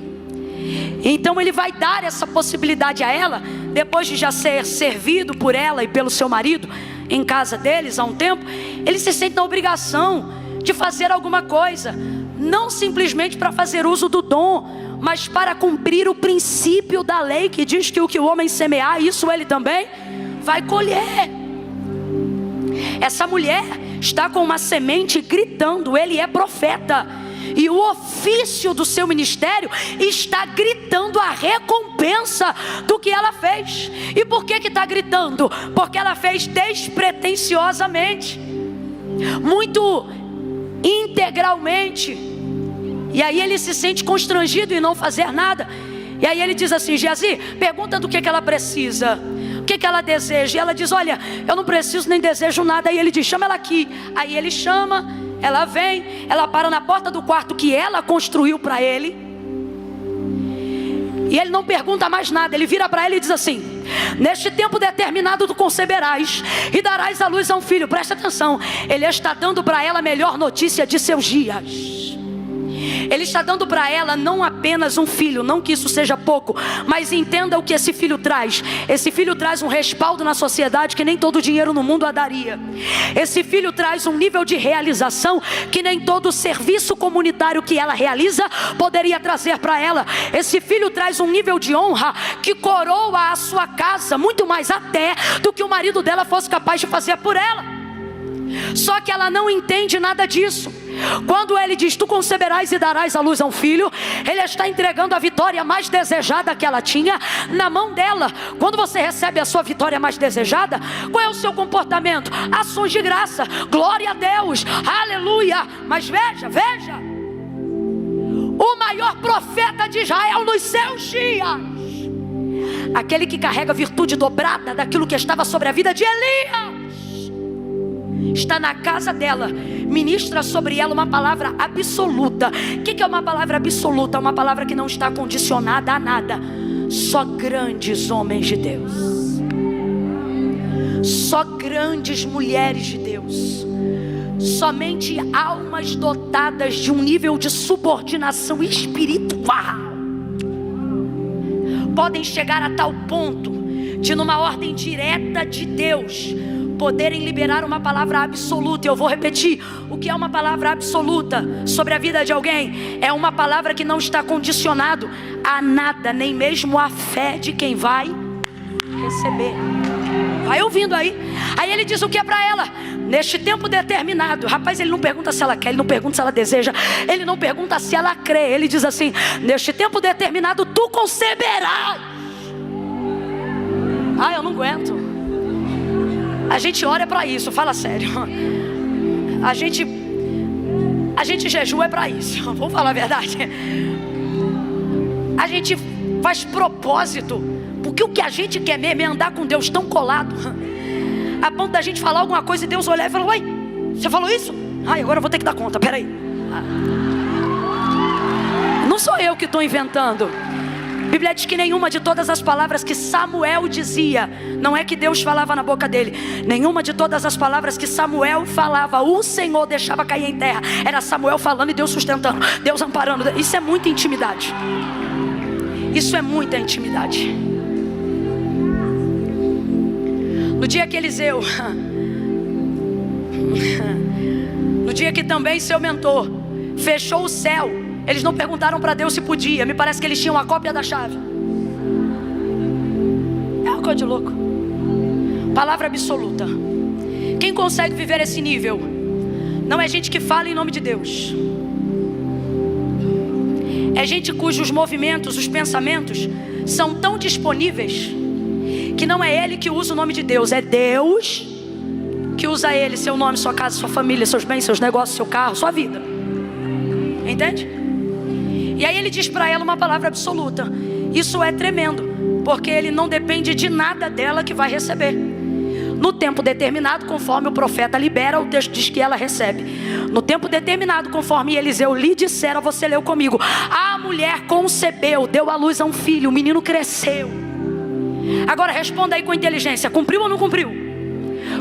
Então ele vai dar essa possibilidade a ela, depois de já ser servido por ela e pelo seu marido em casa deles há um tempo. Ele se sente na obrigação de fazer alguma coisa, não simplesmente para fazer uso do dom, mas para cumprir o princípio da lei que diz que o que o homem semear, isso ele também vai colher. Essa mulher está com uma semente gritando: ele é profeta. E o ofício do seu ministério está gritando a recompensa do que ela fez. E por que está gritando? Porque ela fez despretensiosamente, muito integralmente. E aí ele se sente constrangido em não fazer nada. E aí ele diz assim: Geazi, pergunta do que ela precisa, o que ela deseja. E ela diz: olha, eu não preciso nem desejo nada. Aí ele diz: chama ela aqui. Aí ele chama, ela vem, ela para na porta do quarto que ela construiu para ele. E ele não pergunta mais nada, ele vira para ela e diz assim: neste tempo determinado tu conceberás e darás à luz a um filho. Presta atenção, ele está dando para ela a melhor notícia de seus dias. Ele está dando para ela não apenas um filho, não que isso seja pouco, mas entenda o que esse filho traz. Esse filho traz um respaldo na sociedade que nem todo dinheiro no mundo a daria. Esse filho traz um nível de realização que nem todo serviço comunitário que ela realiza poderia trazer para ela. Esse filho traz um nível de honra que coroa a sua casa, muito mais até do que o marido dela fosse capaz de fazer por ela. Só que ela não entende nada disso. Quando ele diz: tu conceberás e darás à luz a um filho, ele está entregando a vitória mais desejada que ela tinha na mão dela. Quando você recebe a sua vitória mais desejada, qual é o seu comportamento? Ações de graça, glória a Deus, aleluia. Mas veja, o maior profeta de Israel nos seus dias, aquele que carrega a virtude dobrada daquilo que estava sobre a vida de Elias, está na casa dela, ministra sobre ela uma palavra absoluta. O que é uma palavra absoluta? Uma palavra que não está condicionada a nada. Só grandes homens de Deus, só grandes mulheres de Deus, somente almas dotadas de um nível de subordinação espiritual podem chegar a tal ponto de, numa ordem direta de Deus, poderem liberar uma palavra absoluta. Eu vou repetir: o que é uma palavra absoluta sobre a vida de alguém? É uma palavra que não está condicionado a nada, nem mesmo a fé de quem vai receber. Vai ouvindo aí. Aí ele diz o que é para ela: neste tempo determinado. Rapaz, ele não pergunta se ela quer, ele não pergunta se ela deseja, ele não pergunta se ela crê. Ele diz assim: neste tempo determinado tu conceberás. Ah, eu não aguento. A gente ora para isso, fala sério. A gente jejua é para isso. Vamos falar a verdade. A gente faz propósito, porque o que a gente quer mesmo é andar com Deus tão colado, a ponto da gente falar alguma coisa e Deus olhar e falar: oi, você falou isso? Ai, agora eu vou ter que dar conta, peraí. Não sou eu que estou inventando. A Bíblia diz que nenhuma de todas as palavras que Samuel dizia, não é que Deus falava na boca dele, nenhuma de todas as palavras que Samuel falava, o Senhor deixava cair em terra. Era Samuel falando e Deus sustentando, Deus amparando. Isso é muita intimidade. Isso é muita intimidade. No dia que Eliseu, no dia que também seu mentor fechou o céu, eles não perguntaram para Deus se podia. Me parece que eles tinham a cópia da chave. É uma coisa de louco. Palavra absoluta. Quem consegue viver esse nível não é gente que fala em nome de Deus, é gente cujos movimentos, os pensamentos são tão disponíveis que não é ele que usa o nome de Deus, é Deus que usa ele, seu nome, sua casa, sua família, seus bens, seus negócios, seu carro, sua vida. Entende? E aí ele diz para ela uma palavra absoluta. Isso é tremendo, porque ele não depende de nada dela que vai receber. No tempo determinado, conforme o profeta libera, o texto diz que ela recebe. No tempo determinado, conforme Eliseu lhe dissera, você leu comigo, a mulher concebeu, deu à luz a um filho, o menino cresceu. Agora responda aí com inteligência: cumpriu ou não cumpriu?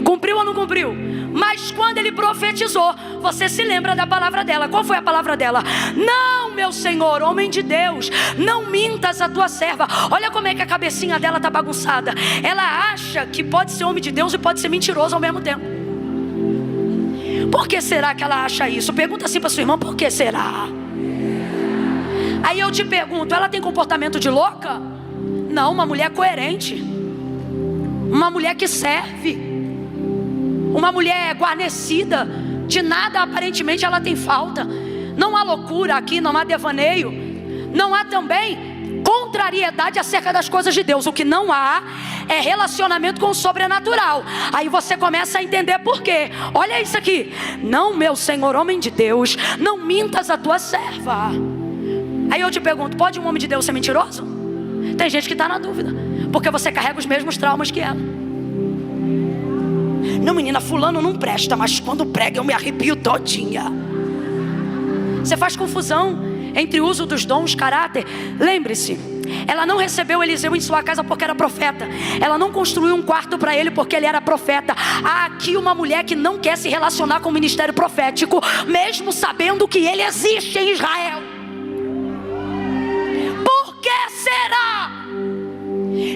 Cumpriu ou não cumpriu? Mas quando ele profetizou, você se lembra da palavra dela. Qual foi a palavra dela? Não, meu Senhor, homem de Deus, não mintas a tua serva. Olha como é que a cabecinha dela está bagunçada. Ela acha que pode ser homem de Deus e pode ser mentiroso ao mesmo tempo. Por que será que ela acha isso? Pergunta assim para sua irmã: por que será? Aí eu te pergunto: ela tem comportamento de louca? Não, uma mulher coerente, uma mulher que serve, uma mulher guarnecida, de nada aparentemente ela tem falta. Não há loucura aqui, não há devaneio, não há também contrariedade acerca das coisas de Deus. O que não há é relacionamento com o sobrenatural. Aí você começa a entender por quê. Olha isso aqui: não, meu Senhor, homem de Deus, não mintas a tua serva. Aí eu te pergunto: pode um homem de Deus ser mentiroso? Tem gente que está na dúvida, porque você carrega os mesmos traumas que ela. Não, menina, fulano não presta, mas quando prega eu me arrepio todinha. Você faz confusão entre o uso dos dons, caráter. Lembre-se, Ela não recebeu Eliseu em sua casa porque era profeta. Ela não construiu um quarto para ele porque ele era profeta. Há aqui uma mulher que não quer se relacionar com o ministério profético, mesmo sabendo que ele existe em Israel. Por que será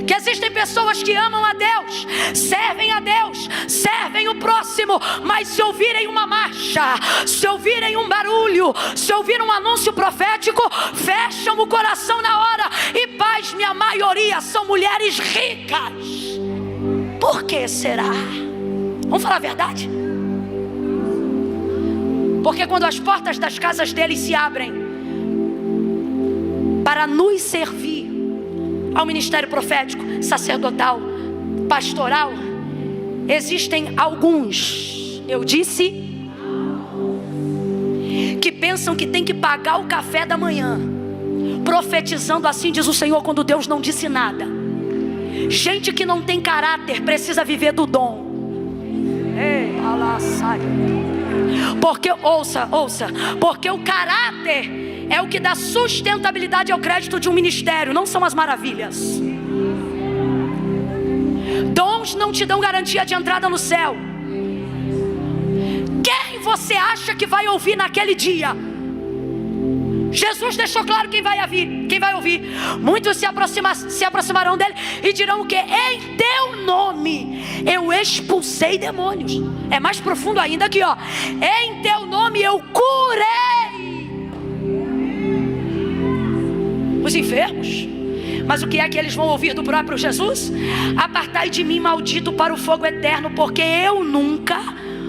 que existem pessoas que amam a Deus, servem a Deus, servem o próximo, mas se ouvirem uma marcha, se ouvirem um barulho, se ouvirem um anúncio profético, fecham o coração na hora? E pasme, a maioria são mulheres ricas. Por que será? Vamos falar a verdade? Porque quando as portas das casas deles se abrem para nos servir ao ministério profético, sacerdotal, pastoral, existem alguns, eu disse, que pensam que tem que pagar o café da manhã, profetizando assim diz o Senhor, quando Deus não disse nada. Gente que não tem caráter precisa viver do dom. Ei, porque, ouça, porque o caráter é o que dá sustentabilidade ao crédito de um ministério, não são as maravilhas. Dons não te dão garantia de entrada no céu. Quem você acha que vai ouvir naquele dia? Jesus deixou claro quem vai ouvir. Muitos se aproximarão dele e dirão o que? Em teu nome eu expulsei demônios. É mais profundo ainda aqui, ó. Em teu nome eu curei os enfermos. Mas o que é que eles vão ouvir do próprio Jesus? Apartai de mim, maldito, para o fogo eterno, porque eu nunca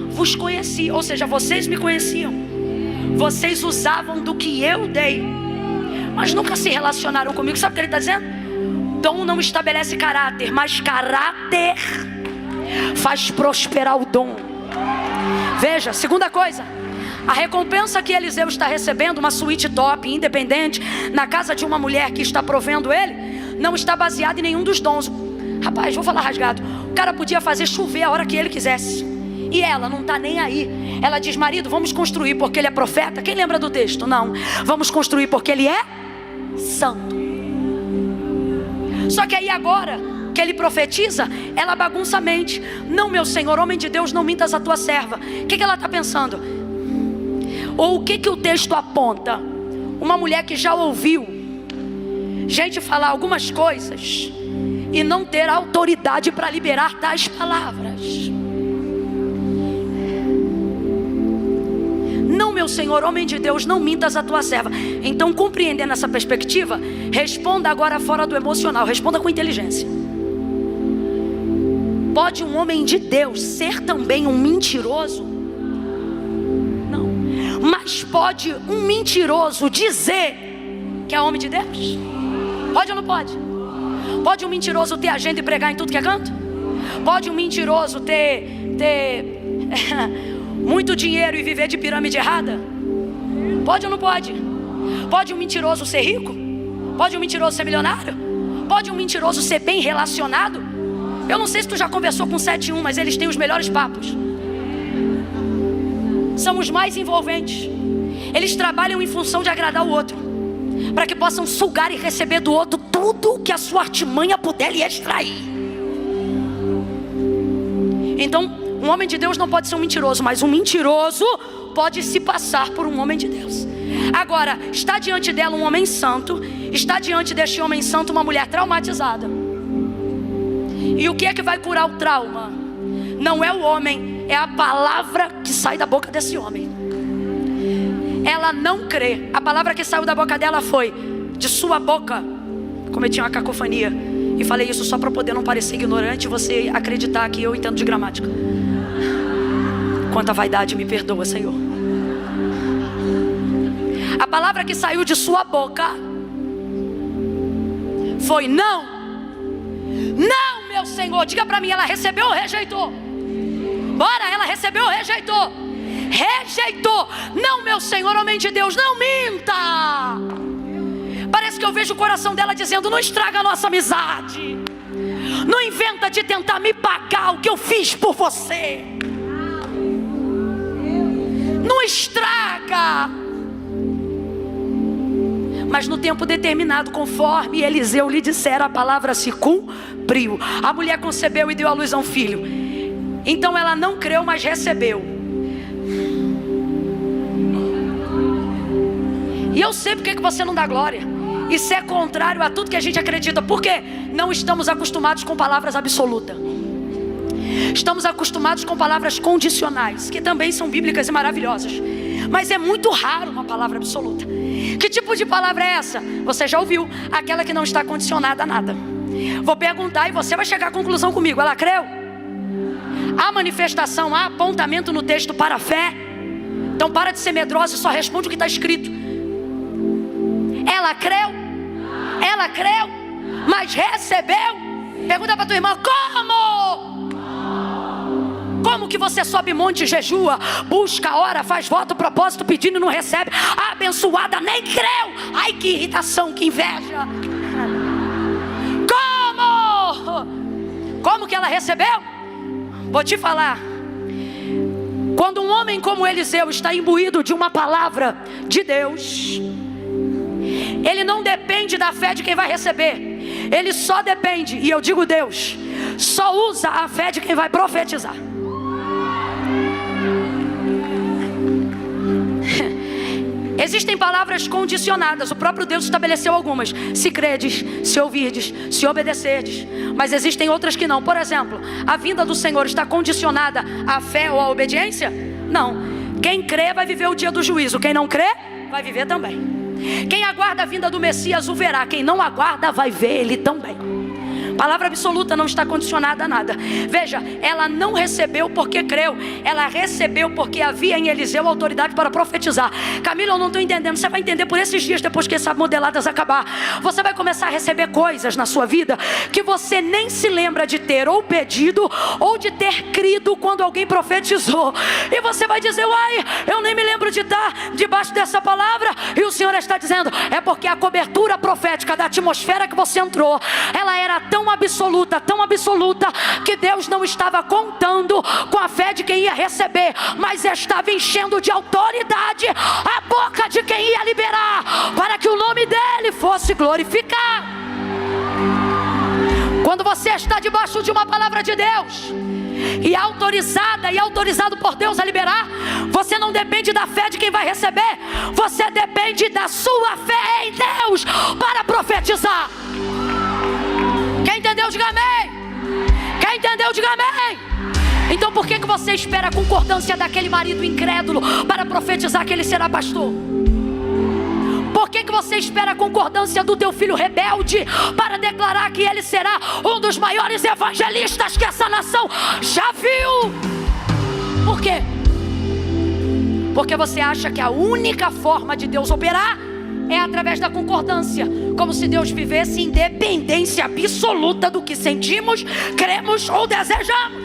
vos conheci. Ou seja, vocês me conheciam, vocês usavam do que eu dei, mas nunca se relacionaram comigo. Sabe o que ele está dizendo? Dom não estabelece caráter, mas caráter faz prosperar o dom. Veja, segunda coisa, a recompensa que Eliseu está recebendo, uma suíte top, independente, na casa de uma mulher que está provendo ele, não está baseada em nenhum dos dons. Rapaz, vou falar rasgado, o cara podia fazer chover a hora que ele quisesse, e ela não está nem aí. Ela diz, marido, vamos construir porque ele é profeta. Quem lembra do texto? Não, vamos construir porque ele é santo. Só que aí agora que ele profetiza, ela bagunça a mente. Não, meu Senhor, homem de Deus, não mintas a tua serva. O que ela está pensando? Ou o que o texto aponta? Uma mulher que já ouviu gente falar algumas coisas e não ter autoridade para liberar tais palavras. Não, meu Senhor, homem de Deus, não mintas a tua serva. Então, compreendendo essa perspectiva, responda agora fora do emocional, responda com inteligência. Pode um homem de Deus ser também um mentiroso? Não. Mas pode um mentiroso dizer que é homem de Deus? Pode ou não pode? Pode um mentiroso ter agenda e pregar em tudo que é canto? Pode um mentiroso ter muito dinheiro e viver de pirâmide errada? Pode ou não pode? Pode um mentiroso ser rico? Pode um mentiroso ser milionário? Pode um mentiroso ser bem relacionado? Eu não sei se tu já conversou com 71, mas eles têm os melhores papos. São os mais envolventes. Eles trabalham em função de agradar o outro, para que possam sugar e receber do outro tudo que a sua artimanha puder lhe extrair. Então, um homem de Deus não pode ser um mentiroso, mas um mentiroso pode se passar por um homem de Deus. Agora, está diante dela um homem santo, está diante deste homem santo uma mulher traumatizada. E o que é que vai curar o trauma? Não é o homem, é a palavra que sai da boca desse homem. Ela não crê. A palavra que saiu da boca dela foi: de sua boca cometi uma cacofonia. E falei isso só para poder não parecer ignorante e você acreditar que eu entendo de gramática. Quanta vaidade, me perdoa, Senhor. A palavra que saiu de sua boca foi não. Não, meu Senhor. Diga para mim, ela recebeu ou rejeitou? Bora, ela recebeu ou rejeitou? Rejeitou. Não, meu Senhor, homem de Deus, não minta. Parece que eu vejo o coração dela dizendo: não estraga a nossa amizade, não inventa de tentar me pagar o que eu fiz por você, não estraga. mas no tempo determinado, conforme Eliseu lhe dissera, a palavra se cumpriu. A mulher concebeu e deu à luz a um filho. Então ela não creu, mas recebeu. E eu sei porque que você não dá glória. Isso é contrário a tudo que a gente acredita. Por quê? Não estamos acostumados com palavras absolutas. Estamos acostumados com palavras condicionais, que também são bíblicas e maravilhosas. Mas é muito raro uma palavra absoluta. Que tipo de palavra é essa? Você já ouviu? Aquela que não está condicionada a nada. Vou perguntar e você vai chegar à conclusão comigo. Ela creu? Há manifestação, há apontamento no texto para a fé? Então para de ser medrosa e só responde o que está escrito. Ela creu? Ela creu? Mas recebeu? Pergunta para tua irmã, como? Como que você sobe monte, jejua, busca, ora, faz voto, propósito, pedindo e não recebe? A abençoada nem creu. Ai, que irritação, que inveja. Como? Como que ela recebeu? Vou te falar. Quando um homem como Eliseu está imbuído de uma palavra de Deus, ele não depende da fé de quem vai receber. Ele só depende, e eu digo Deus, só usa a fé de quem vai profetizar. Existem palavras condicionadas. O próprio Deus estabeleceu algumas. Se credes, se ouvirdes, se obedecerdes. Mas existem outras que não. Por exemplo, a vinda do Senhor está condicionada à fé ou à obediência? Não. Quem crê vai viver o dia do juízo. Quem não crê, vai viver também. Quem aguarda a vinda do Messias o verá. Quem não aguarda vai ver ele também. Palavra absoluta não está condicionada a nada. Veja, ela não recebeu porque creu. Ela recebeu porque havia em Eliseu autoridade para profetizar. Camila, eu não estou entendendo. Você vai entender por esses dias, depois que essas modeladas acabar. Você vai começar a receber coisas na sua vida que você nem se lembra de ter ou pedido ou de ter crido quando alguém profetizou. E você vai dizer, uai, eu nem me lembro de estar debaixo dessa palavra. E o Senhor está dizendo, é porque a cobertura profética da atmosfera que você entrou, ela era tão absoluta, que Deus não estava contando com a fé de quem ia receber, mas estava enchendo de autoridade a boca de quem ia liberar, para que o nome dele fosse glorificado. Quando você está debaixo de uma palavra de Deus e autorizada e autorizado por Deus a liberar, você não depende da fé de quem vai receber, você depende da sua fé em Deus para profetizar. Quem entendeu, diga amém. Quem entendeu, diga amém. Então por que você espera a concordância daquele marido incrédulo para profetizar que ele será pastor? Por que você espera a concordância do teu filho rebelde para declarar que ele será um dos maiores evangelistas que essa nação já viu? Por quê? Porque você acha que a única forma de Deus operar é através da concordância, como se Deus vivesse em dependência absoluta do que sentimos, cremos ou desejamos.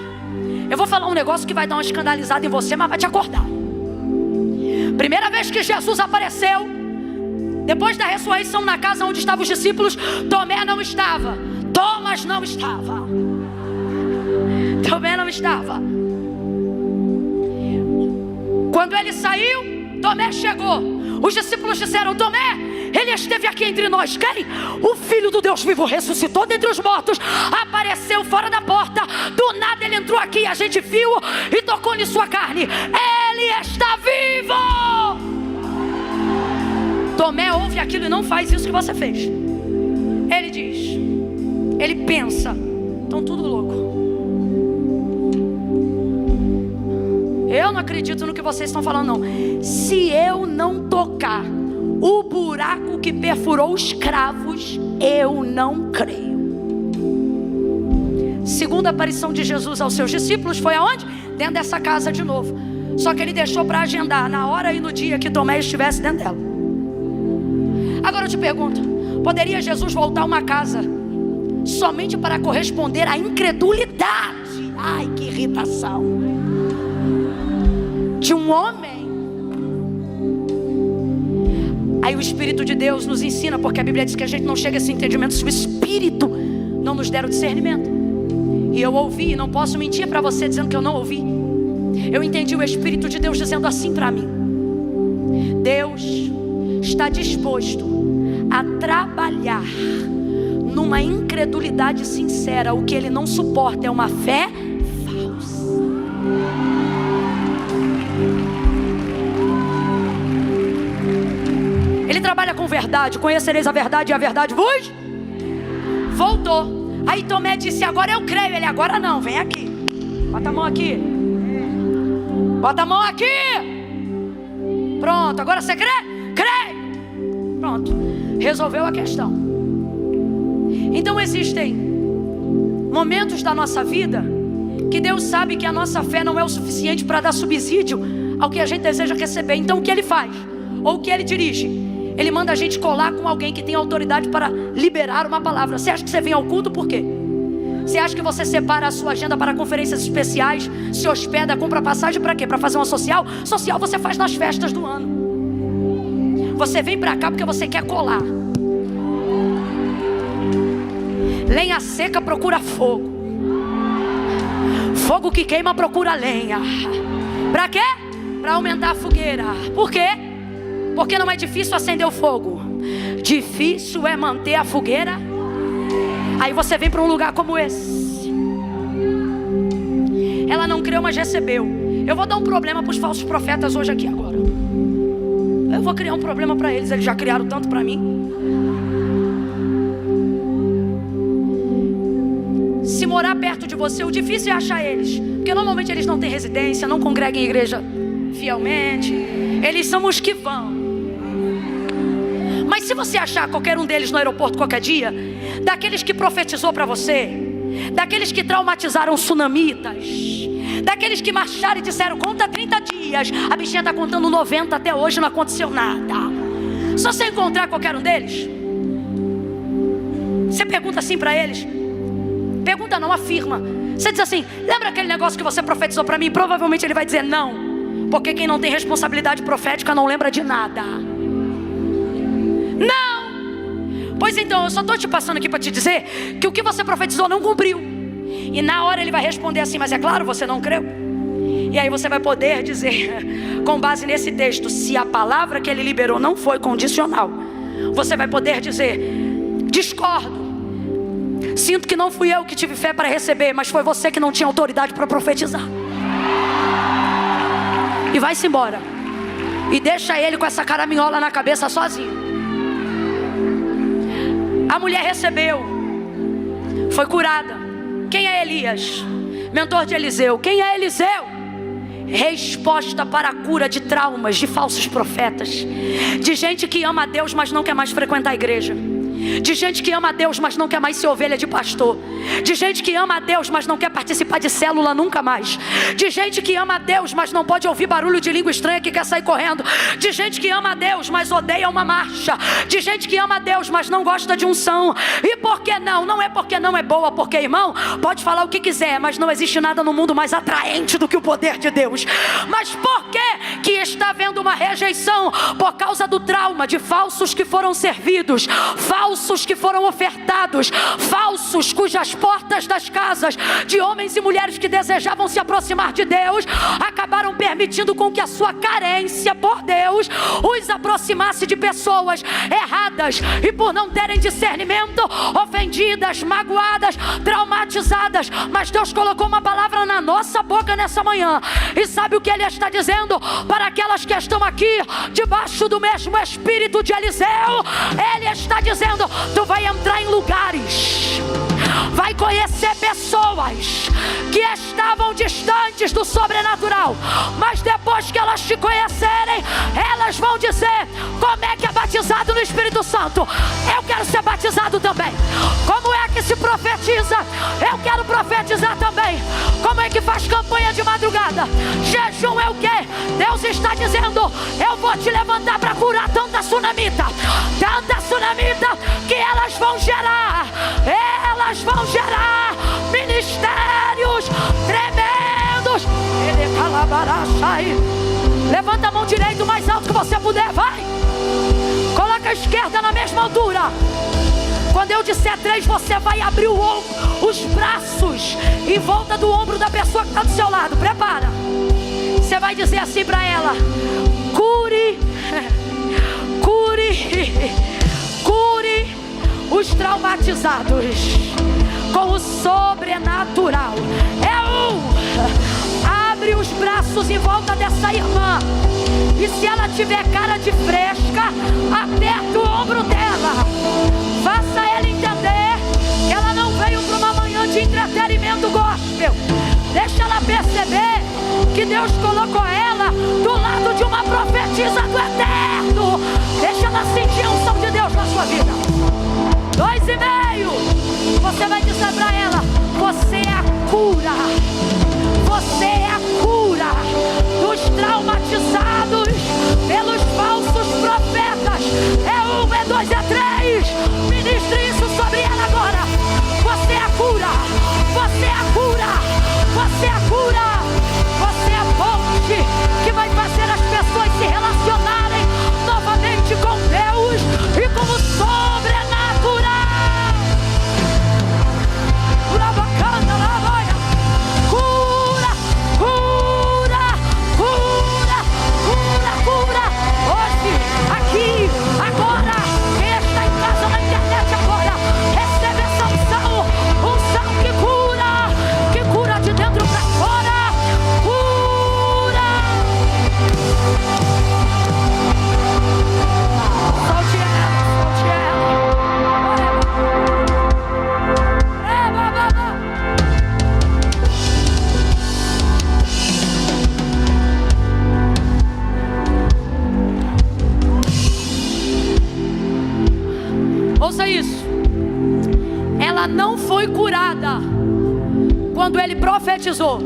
Eu vou falar um negócio que vai dar uma escandalizada em você, mas vai te acordar. Primeira vez que Jesus apareceu, depois da ressurreição, na casa onde estavam os discípulos, Tomé não estava, Thomas não estava, Tomé não estava. Quando ele saiu, Tomé chegou. Os discípulos disseram, Tomé, ele esteve aqui entre nós. Quem? O Filho do Deus vivo ressuscitou dentre os mortos, apareceu fora da porta, do nada ele entrou aqui, a gente viu e tocou-lhe sua carne. Ele está vivo. Tomé ouve aquilo e não faz isso que você fez. Ele diz, ele pensa, estão tudo louco. Eu não acredito no que vocês estão falando, não. Se eu não tocar o buraco que perfurou os cravos, eu não creio. Segunda aparição de Jesus aos seus discípulos foi aonde? Dentro dessa casa de novo. Só que ele deixou para agendar na hora e no dia que Tomé estivesse dentro dela. Agora eu te pergunto, poderia Jesus voltar a uma casa somente para corresponder à incredulidade? Ai, que irritação! De um homem. Aí o Espírito de Deus nos ensina, porque a Bíblia diz que a gente não chega a esse entendimento se o Espírito não nos der o discernimento. E eu ouvi, não posso mentir para você dizendo que eu não ouvi. Eu entendi o Espírito de Deus dizendo assim para mim: Deus está disposto a trabalhar numa incredulidade sincera. O que ele não suporta é uma fé falsa. Ele trabalha com verdade. Conhecereis a verdade e a verdade vos voltou. Aí Tomé disse: agora eu creio. Ele: agora não, vem aqui. Bota a mão aqui. Bota a mão aqui. Pronto, agora você crê? Crê. Pronto, resolveu a questão. Então existem momentos da nossa vida que Deus sabe que a nossa fé não é o suficiente para dar subsídio ao que a gente deseja receber. Então o que Ele faz? Ou o que Ele dirige? Ele manda a gente colar com alguém que tem autoridade para liberar uma palavra. Você acha que você vem ao culto por quê? Você acha que você separa a sua agenda para conferências especiais, se hospeda, compra passagem para quê? Para fazer uma social? Social você faz nas festas do ano. Você vem para cá porque você quer colar. Lenha seca procura fogo. Fogo que queima procura lenha. Para quê? Para aumentar a fogueira. Por quê? Porque não é difícil acender o fogo. Difícil é manter a fogueira. Aí você vem para um lugar como esse. Ela não creu, mas recebeu. Eu vou dar um problema para os falsos profetas hoje aqui agora. Eu vou criar um problema para eles. Eles já criaram tanto para mim. Se morar perto de você, o difícil é achar eles. Porque normalmente eles não têm residência, não congregam em igreja fielmente. Eles são os que vão. Mas se você achar qualquer um deles no aeroporto qualquer dia, daqueles que profetizou para você, daqueles que traumatizaram sunamitas, daqueles que marcharam e disseram: conta 30 dias, a bichinha está contando 90 até hoje, não aconteceu nada. Se você encontrar qualquer um deles, você pergunta assim para eles. Pergunta não, afirma. Você diz assim: lembra aquele negócio que você profetizou para mim? Provavelmente ele vai dizer não, porque quem não tem responsabilidade profética não lembra de nada. Não. Pois então, eu só estou te passando aqui para te dizer que o que você profetizou não cumpriu. E na hora ele vai responder assim: mas é claro, você não creu. E aí você vai poder dizer, com base nesse texto, se a palavra que ele liberou não foi condicional, você vai poder dizer: discordo. Sinto que não fui eu que tive fé para receber, mas foi você que não tinha autoridade para profetizar. E vai-se embora. E deixa ele com essa caraminhola na cabeça sozinho. A mulher recebeu, foi curada. Quem é Elias? Mentor de Eliseu. Quem é Eliseu? Resposta para a cura de traumas, de falsos profetas, de gente que ama a Deus, mas não quer mais frequentar a igreja, de gente que ama a Deus, mas não quer mais ser ovelha de pastor, de gente que ama a Deus, mas não quer participar de célula nunca mais, de gente que ama a Deus, mas não pode ouvir barulho de língua estranha que quer sair correndo, de gente que ama a Deus, mas odeia uma marcha, de gente que ama a Deus, mas não gosta de unção. E por que não? Não é porque não é boa, porque, irmão, pode falar o que quiser, mas não existe nada no mundo mais atraente do que o poder de Deus. Mas por que está havendo uma rejeição? Por causa do trauma de falsos que foram servidos, falsos que foram ofertados, falsos cujas portas das casas de homens e mulheres que desejavam se aproximar de Deus acabaram permitindo com que a sua carência por Deus os aproximasse de pessoas erradas, e por não terem discernimento, ofendidas, magoadas, traumatizadas. Mas Deus colocou uma palavra na nossa boca nessa manhã, e sabe o que Ele está dizendo para aquelas que estão aqui debaixo do mesmo espírito de Eliseu? Ele está dizendo: tu vai entrar em lugares, vai conhecer pessoas que estavam distantes do sobrenatural, mas depois que elas te conhecerem, elas vão dizer: como é que é batizado no Espírito Santo? Eu quero ser batizado também. Como é que se profetiza? Eu quero profetizar também. Como é que faz campanha de madrugada? Jejum é o quê? Deus está dizendo: eu vou te levantar para curar tanta tsunamita, que elas vão gerar ministérios tremendos. Levanta a mão direita o mais alto que você puder, vai. Coloca a esquerda na mesma altura. Quando eu disser 3, você vai abrir o ombro, os braços em volta do ombro da pessoa que está do seu lado. Prepara. Você vai dizer assim para ela: cure, cure, cure. traumatizados com o sobrenatural. Abre os braços em volta dessa irmã, e se ela tiver cara de fresca, aperta o ombro dela. Faça ela entender que ela não veio para uma manhã de entretenimento gospel. Deixa ela perceber que Deus colocou ela do lado de uma profetisa do eterno. Deixa ela sentir a unção de Deus na sua vida. 2,5. Você vai dizer para ela: você é a cura. Você é a cura dos traumatizados pelos falsos profetas. É 1, é 2, é 3. Ministre isso sobre ela agora. Você é a cura. Você é a cura. Você é a cura. Você é a ponte que vai fazer as pessoas se relacionarem novamente com Deus e com o sobrenatural. Cura bacana, lá vai. Cura, cura, cura, cura, cura. Hoje, aqui, agora. Quem está em casa, na internet agora, recebe essa unção. Unção que cura de dentro para fora. Cura. Solte ela, solte ela. Ouça isso. Ela não foi curada quando ele profetizou.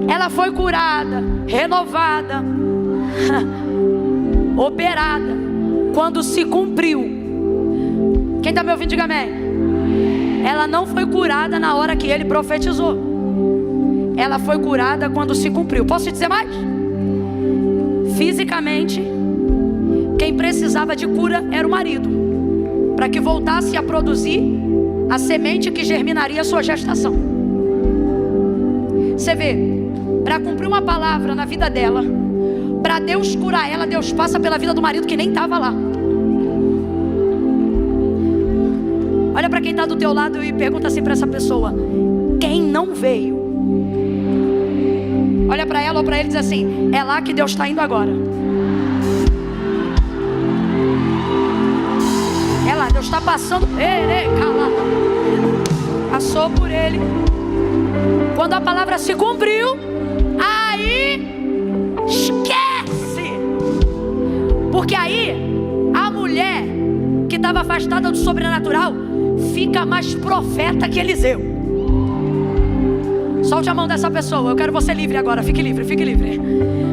Ela foi curada, renovada, operada quando se cumpriu. Quem está me ouvindo, diga amém. Ela não foi curada na hora que ele profetizou. Ela foi curada quando se cumpriu. Posso te dizer mais? Fisicamente, quem precisava de cura era o marido, para que voltasse a produzir a semente que germinaria a sua gestação. Você vê, para cumprir uma palavra na vida dela, para Deus curar ela, Deus passa pela vida do marido que nem estava lá. Olha para quem está do teu lado e pergunta assim para essa pessoa: quem não veio? Olha para ela ou para ele e diz assim: é lá que Deus está indo agora. É lá, Deus está passando. Passou por ele. Quando a palavra se cumpriu, aí esquece. Porque aí a mulher que estava afastada do sobrenatural fica mais profeta que Eliseu. Solte a mão dessa pessoa. Eu quero você livre agora. Fique livre, fique livre.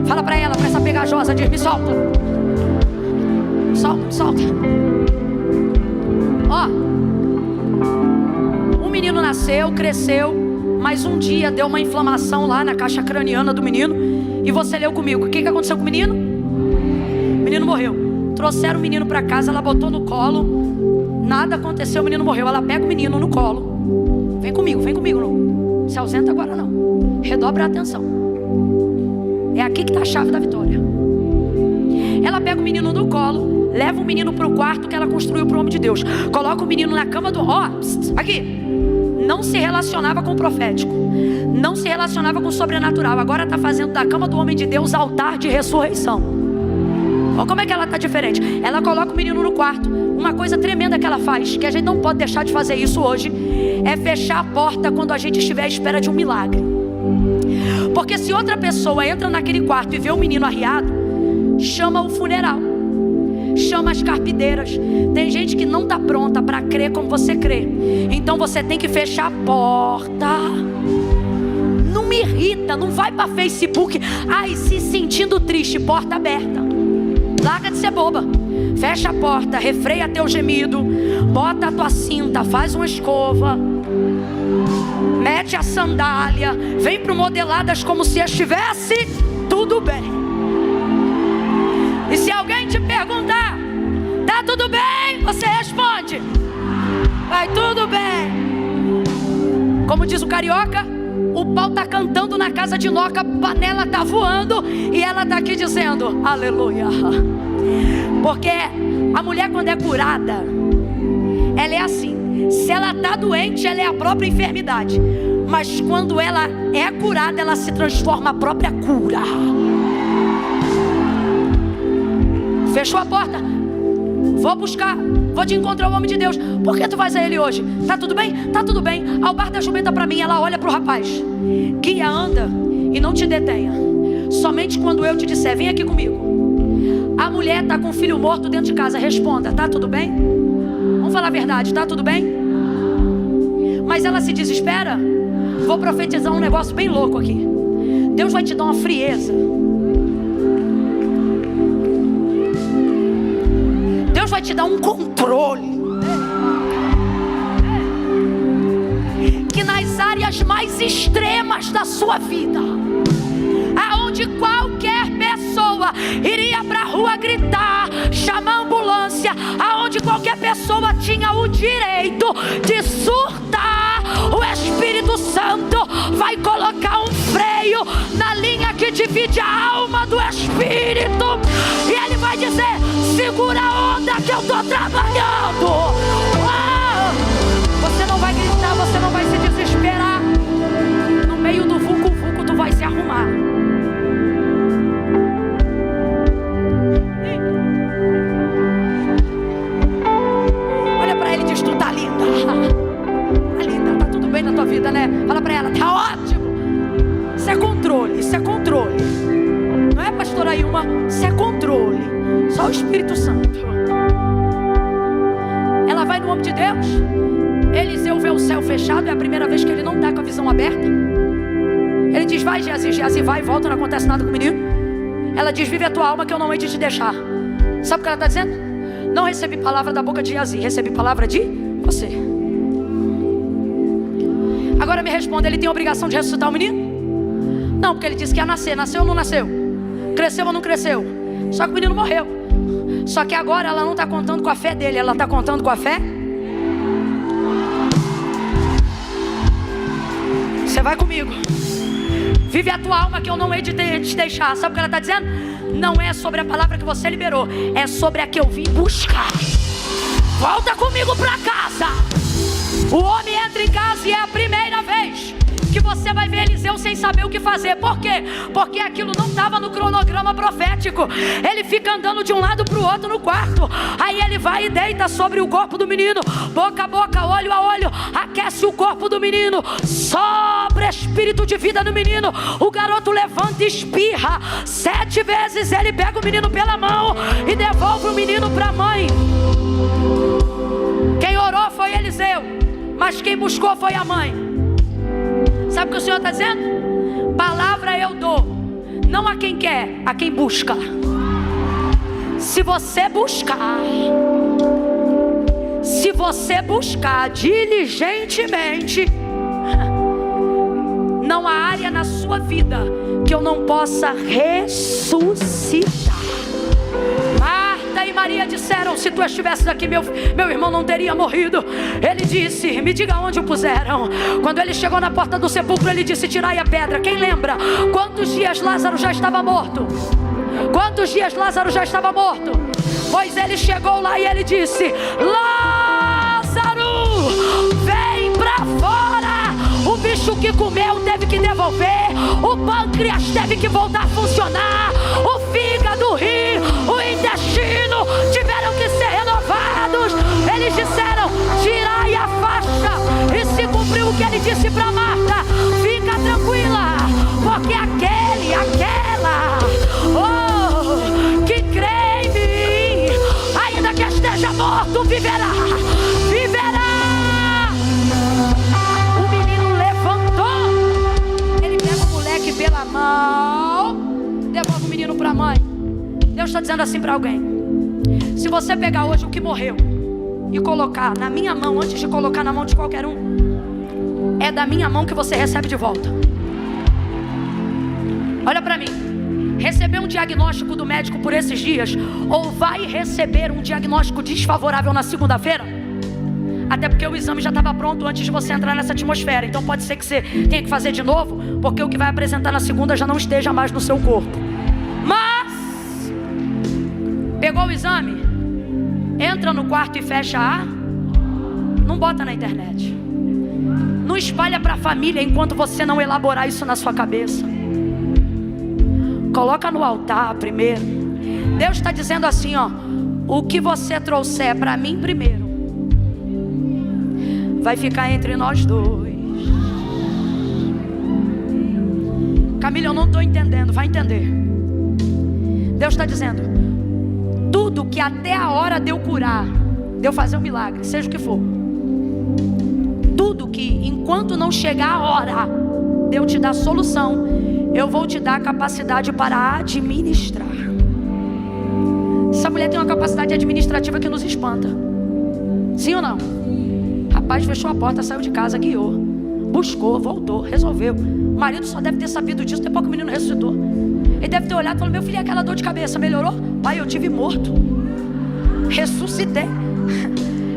Fala para ela, para essa pegajosa, diz: me solta. Solta, solta. Ó, um menino nasceu, cresceu, mas um dia deu uma inflamação lá na caixa craniana do menino. E você leu comigo. O que aconteceu com o menino? O menino morreu. Trouxeram o menino para casa, ela botou no colo. Nada aconteceu, o menino morreu. Ela pega o menino no colo. Vem comigo, não se ausenta agora não. Redobra a atenção. É aqui que está a chave da vitória. Ela pega o menino no colo, leva o menino para o quarto que ela construiu para o homem de Deus. Coloca o menino na cama do... aqui. Não se relacionava com o profético, não se relacionava com o sobrenatural. Agora está fazendo da cama do homem de Deus altar de ressurreição. Olha como é que ela está diferente. Ela coloca o menino no quarto. Uma coisa tremenda que ela faz, que a gente não pode deixar de fazer isso hoje, é fechar a porta quando a gente estiver à espera de um milagre. Porque se outra pessoa entra naquele quarto e vê o menino arriado, chama o funeral, chama as carpideiras. Tem gente que não está pronta para crer como você crê. Então você tem que fechar a porta. Não me irrita, não vai para Facebook, se sentindo triste, porta aberta. Larga de ser boba. Fecha a porta, refreia teu gemido, bota a tua cinta, faz uma escova, mete a sandália, vem pro Modeladas como se estivesse tudo bem. E se alguém te perguntar, tá tudo bem? Você responde: vai tudo bem. Como diz o carioca, o pau tá cantando na casa de Loca, a panela tá voando e ela tá aqui dizendo aleluia. Porque a mulher, quando é curada, ela é assim. Se ela está doente, ela é a própria enfermidade. Mas quando ela é curada, ela se transforma a própria cura. Fechou a porta. Vou buscar, vou te encontrar o homem de Deus. Por que tu vais a ele hoje? Tá tudo bem? Tá tudo bem. Ao bar da jumenta para mim. Ela olha para o rapaz. Guia, anda e não te detenha. Somente quando eu te disser, vem aqui comigo. A mulher está com o filho morto dentro de casa. Responda, tá tudo bem? Vamos falar a verdade, tá tudo bem? Mas ela se desespera. Vou profetizar um negócio bem louco aqui. Deus vai te dar uma frieza. Deus vai te dar um controle. Que nas áreas mais extremas da sua vida, aonde qualquer pessoa iria para a rua gritar, chamar a ambulância, aonde qualquer pessoa tinha o direito de surtar, o Espírito Santo vai colocar um freio na linha que divide a alma do Espírito, e ele vai dizer: segura a onda que eu estou trabalhando. Você não vai gritar, você não vai se desesperar. No meio do vucu-vucu tu vai se arrumar. Olha pra ele e diz: tu tá linda. Tá linda, tá tudo bem na tua vida, né? Fala pra ela: tá ótimo. Isso é controle, isso é controle. Não é, pastora Ilma? Isso é controle. Só o Espírito Santo. Ela vai no homem de Deus. Eliseu vê o céu fechado. É a primeira vez que ele não está com a visão aberta. Ele diz: vai, Geazi. Geazi vai e volta, não acontece nada com o menino. Ela diz: vive a tua alma que eu não hei de te deixar. Sabe o que ela está dizendo? Não recebi palavra da boca de Geazi, recebi palavra de você. Agora me responda: ele tem a obrigação de ressuscitar o menino? Não, porque ele disse que ia nascer. Nasceu ou não nasceu? Cresceu ou não cresceu? Só que o menino morreu. Só que agora ela não está contando com a fé dele, ela está contando com a fé. Você vai comigo. Vive a tua alma que eu não hei de te deixar. Sabe o que ela está dizendo? Não é sobre a palavra que você liberou, é sobre a que eu vim buscar. Volta comigo para casa. O homem entra em casa e é a primeira vez que você vai ver Eliseu sem saber o que fazer. Por quê? Porque aquilo não estava no cronograma profético. Ele fica andando de um lado para o outro no quarto. Aí ele vai e deita sobre o corpo do menino, boca a boca, olho a olho, aquece o corpo do menino, sobra espírito de vida no menino. O garoto levanta e espirra 7 vezes. Ele pega o menino pela mão e devolve o menino para a mãe. Quem orou foi Eliseu, mas quem buscou foi a mãe. Sabe o que o Senhor está dizendo? Palavra eu dou, não a quem quer, a quem busca. Se você buscar diligentemente, não há área na sua vida que eu não possa ressuscitar. Marta e Maria disseram: se tu estivesse aqui, meu irmão não teria morrido. Ele disse: me diga onde o puseram. Quando ele chegou na porta do sepulcro, ele disse: tirai a pedra. Quem lembra quantos dias Lázaro já estava morto? Quantos dias Lázaro já estava morto? Pois ele chegou lá e ele disse: Lázaro, vem pra fora. O bicho que comeu teve que devolver, o pâncreas teve que voltar a funcionar, o fígado, o rim, o intestino tiveram que ser renovados. Eles disseram: tirai a faixa. E se cumpriu o que ele disse para Marta: fica tranquila, porque aquela que crê em mim, ainda que esteja morto, viverá. O menino levantou. Ele pega o moleque pela mão, devolve o menino para a mãe. Deus está dizendo assim para alguém: se você pegar hoje o que morreu e colocar na minha mão, antes de colocar na mão de qualquer um, é da minha mão que você recebe de volta. Olha para mim. Receber um diagnóstico do médico por esses dias, ou vai receber um diagnóstico desfavorável na segunda-feira? Até porque o exame já estava pronto antes de você entrar nessa atmosfera. Então pode ser que você tenha que fazer de novo, porque o que vai apresentar na segunda já não esteja mais no seu corpo. Mas pegou o exame, entra no quarto e fecha a Não bota na internet. Não espalha para a família enquanto você não elaborar isso na sua cabeça. Coloca no altar primeiro. Deus está dizendo assim, ó: o que você trouxer para mim primeiro vai ficar entre nós dois. Camila, eu não estou entendendo. Vai entender. Deus está dizendo: tudo que até a hora de eu curar, de eu fazer um milagre, seja o que for, tudo que enquanto não chegar a hora de eu te dar solução, eu vou te dar a capacidade para administrar. Essa mulher tem uma capacidade administrativa que nos espanta. Sim ou não? Rapaz, fechou a porta, saiu de casa, guiou, buscou, voltou, resolveu. O marido só deve ter sabido disso depois que o menino ressuscitou. Ele deve ter olhado e falou: meu filho, aquela dor de cabeça melhorou? Pai, eu tive morto, ressuscitei.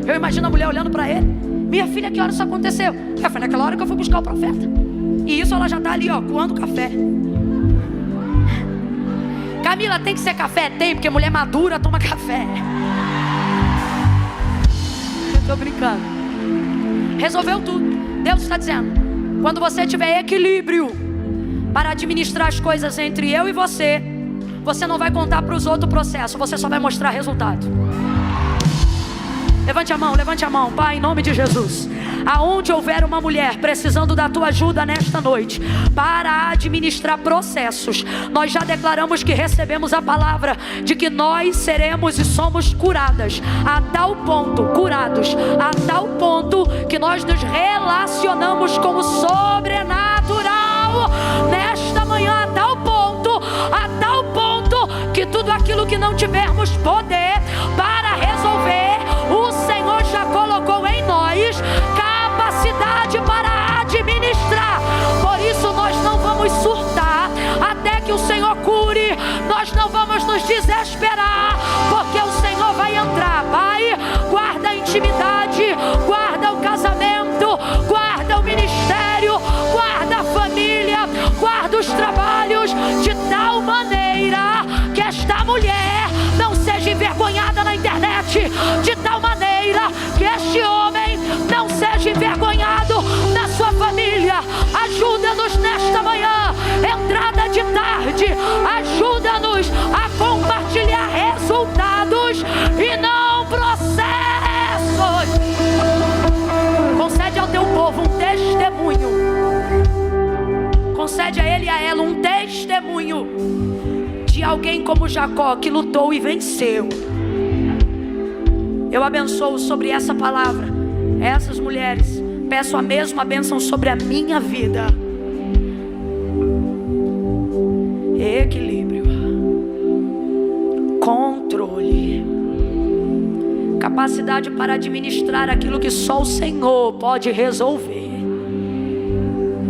Eu imagino a mulher olhando para ele: minha filha, que hora isso aconteceu? Foi naquela hora que eu fui buscar o profeta. E isso ela já está ali, ó, coando café. Camila, tem que ser café? Tem, porque mulher madura toma café. Eu estou brincando. Resolveu tudo. Deus está dizendo: quando você tiver equilíbrio para administrar as coisas entre eu e você, você não vai contar para os outros o processo, você só vai mostrar resultado. Levante a mão, Pai, em nome de Jesus. Aonde houver uma mulher precisando da tua ajuda nesta noite para administrar processos, nós já declaramos que recebemos a palavra de que nós seremos e somos curadas a tal ponto, curados a tal ponto que nós nos relacionamos com o sobrenatural nesta manhã, a tal ponto que tudo aquilo que não tivermos poder para resolver, o Senhor já colocou em nós capacidade para administrar. Por isso nós não vamos surtar até que o Senhor cure. Nós não vamos nos desesperar, porque o Senhor vai entrar. Pai, guarda a intimidade, guarda o casamento, guarda o ministério, guarda a família, guarda os trabalhos, de tal maneira que esta mulher não seja envergonhada na internet, de tal maneira que este homem não seja envergonhado na sua família. Ajuda-nos nesta manhã, entrada de tarde, ajuda-nos a compartilhar resultados e não processos. Concede ao teu povo um testemunho. Concede a ele e a ela um testemunho de alguém como Jacó, que lutou e venceu. Eu abençoo sobre essa palavra essas mulheres. Peço a mesma bênção sobre a minha vida. Equilíbrio, controle, capacidade para administrar aquilo que só o Senhor pode resolver.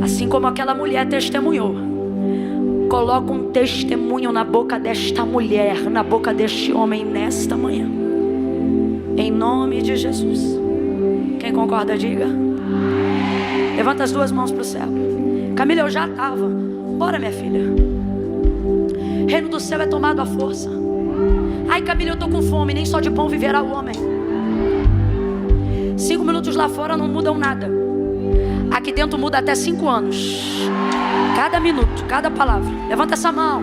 Assim como aquela mulher testemunhou, coloca um testemunho na boca desta mulher, na boca deste homem nesta manhã, em nome de Jesus. Quem concorda, diga. Levanta as duas mãos para o céu. Camila, eu já estava. Bora, minha filha. Reino do céu é tomado à força. Ai, Camila, eu estou com fome. Nem só de pão viverá o homem. 5 minutos lá fora não mudam nada. Aqui dentro muda até 5 anos. Cada minuto, cada palavra. Levanta essa mão.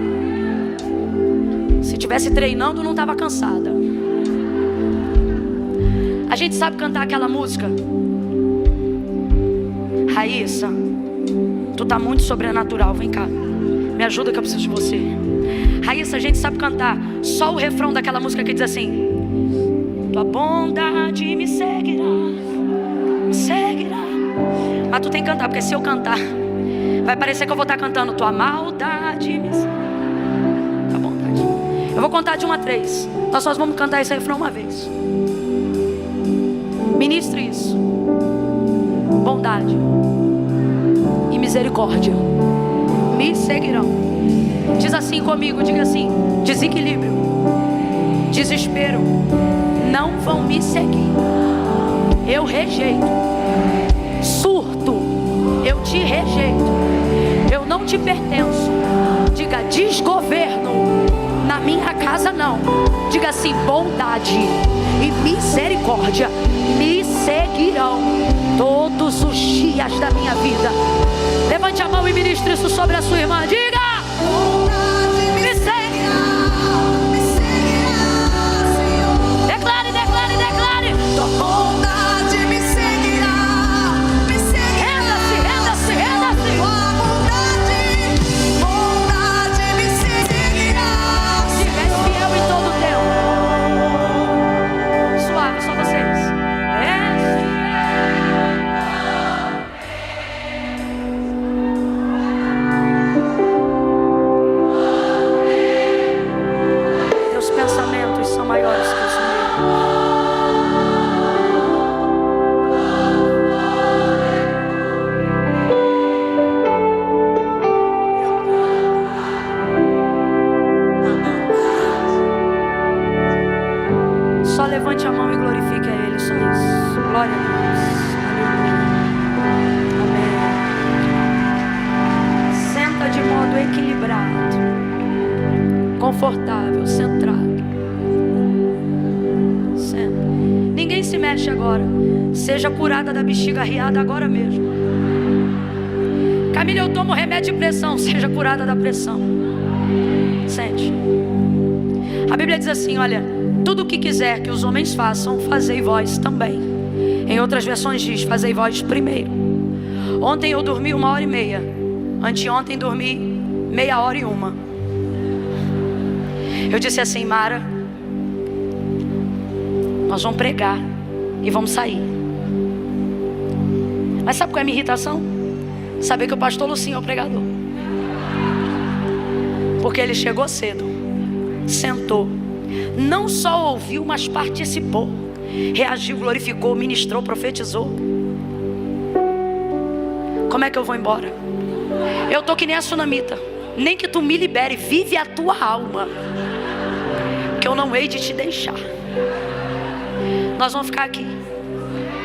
Se tivesse treinando, não estava cansada. A gente sabe cantar aquela música. Raíssa, tu tá muito sobrenatural, vem cá, me ajuda que eu preciso de você. Raíssa, a gente sabe cantar só o refrão daquela música que diz assim: tua bondade me seguirá, me seguirá. Mas tu tem que cantar, porque se eu cantar vai parecer que eu vou estar cantando tua maldade me seguirá. Tua bondade. Eu vou contar de 1 a 3. Nós só vamos cantar esse refrão uma vez. Ministre isso. Bondade e misericórdia me seguirão. Diz assim comigo, diga assim: desequilíbrio, desespero não vão me seguir. Eu rejeito. Surto, eu te rejeito. Eu não te pertenço. Diga: desgoverno na na minha casa não. Diga assim: bondade e misericórdia me seguirão todos os dias da minha vida. Levante a mão e ministre isso sobre a sua irmã. Diga: bondade me seguirá, me seguirá, Senhor. Declare, declare, declare. Tua bondade me seguirá, me seguirá. Renda-se, renda-se, renda-se. Tua bondade me seguirá. Diga: és fiel em todo o tempo. Suave, só vocês. És fiel. Teus pensamentos são maiores que os meus. Só levante a mão e glorifique a Ele, só isso. Glória a Deus. Amém. Senta de modo equilibrado, confortável, centrado. Senta. Ninguém se mexe agora. Seja curada da bexiga arriada agora mesmo. Camila, eu tomo remédio de pressão. Seja curada da pressão. Sente. A Bíblia diz assim: olha, tudo o que quiser que os homens façam, fazei vós também. Em outras versões diz: fazei vós primeiro. Ontem eu dormi 1h30. Anteontem dormi meia hora e uma. Eu disse assim: Mara, nós vamos pregar e vamos sair. Mas sabe qual é a minha irritação? Saber que o pastor Lucinho é o pregador. Porque ele chegou cedo, sentou, não só ouviu, mas participou, reagiu, glorificou, ministrou, profetizou. Como é que eu vou embora? Eu tô que nem a sunamita. Nem que tu me libere, vive a tua alma, que eu não hei de te deixar. Nós vamos ficar aqui.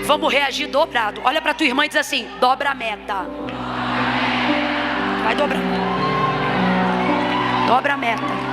Vamos reagir dobrado. Olha para tua irmã e diz assim: dobra a meta. Vai dobrar. Dobra a meta.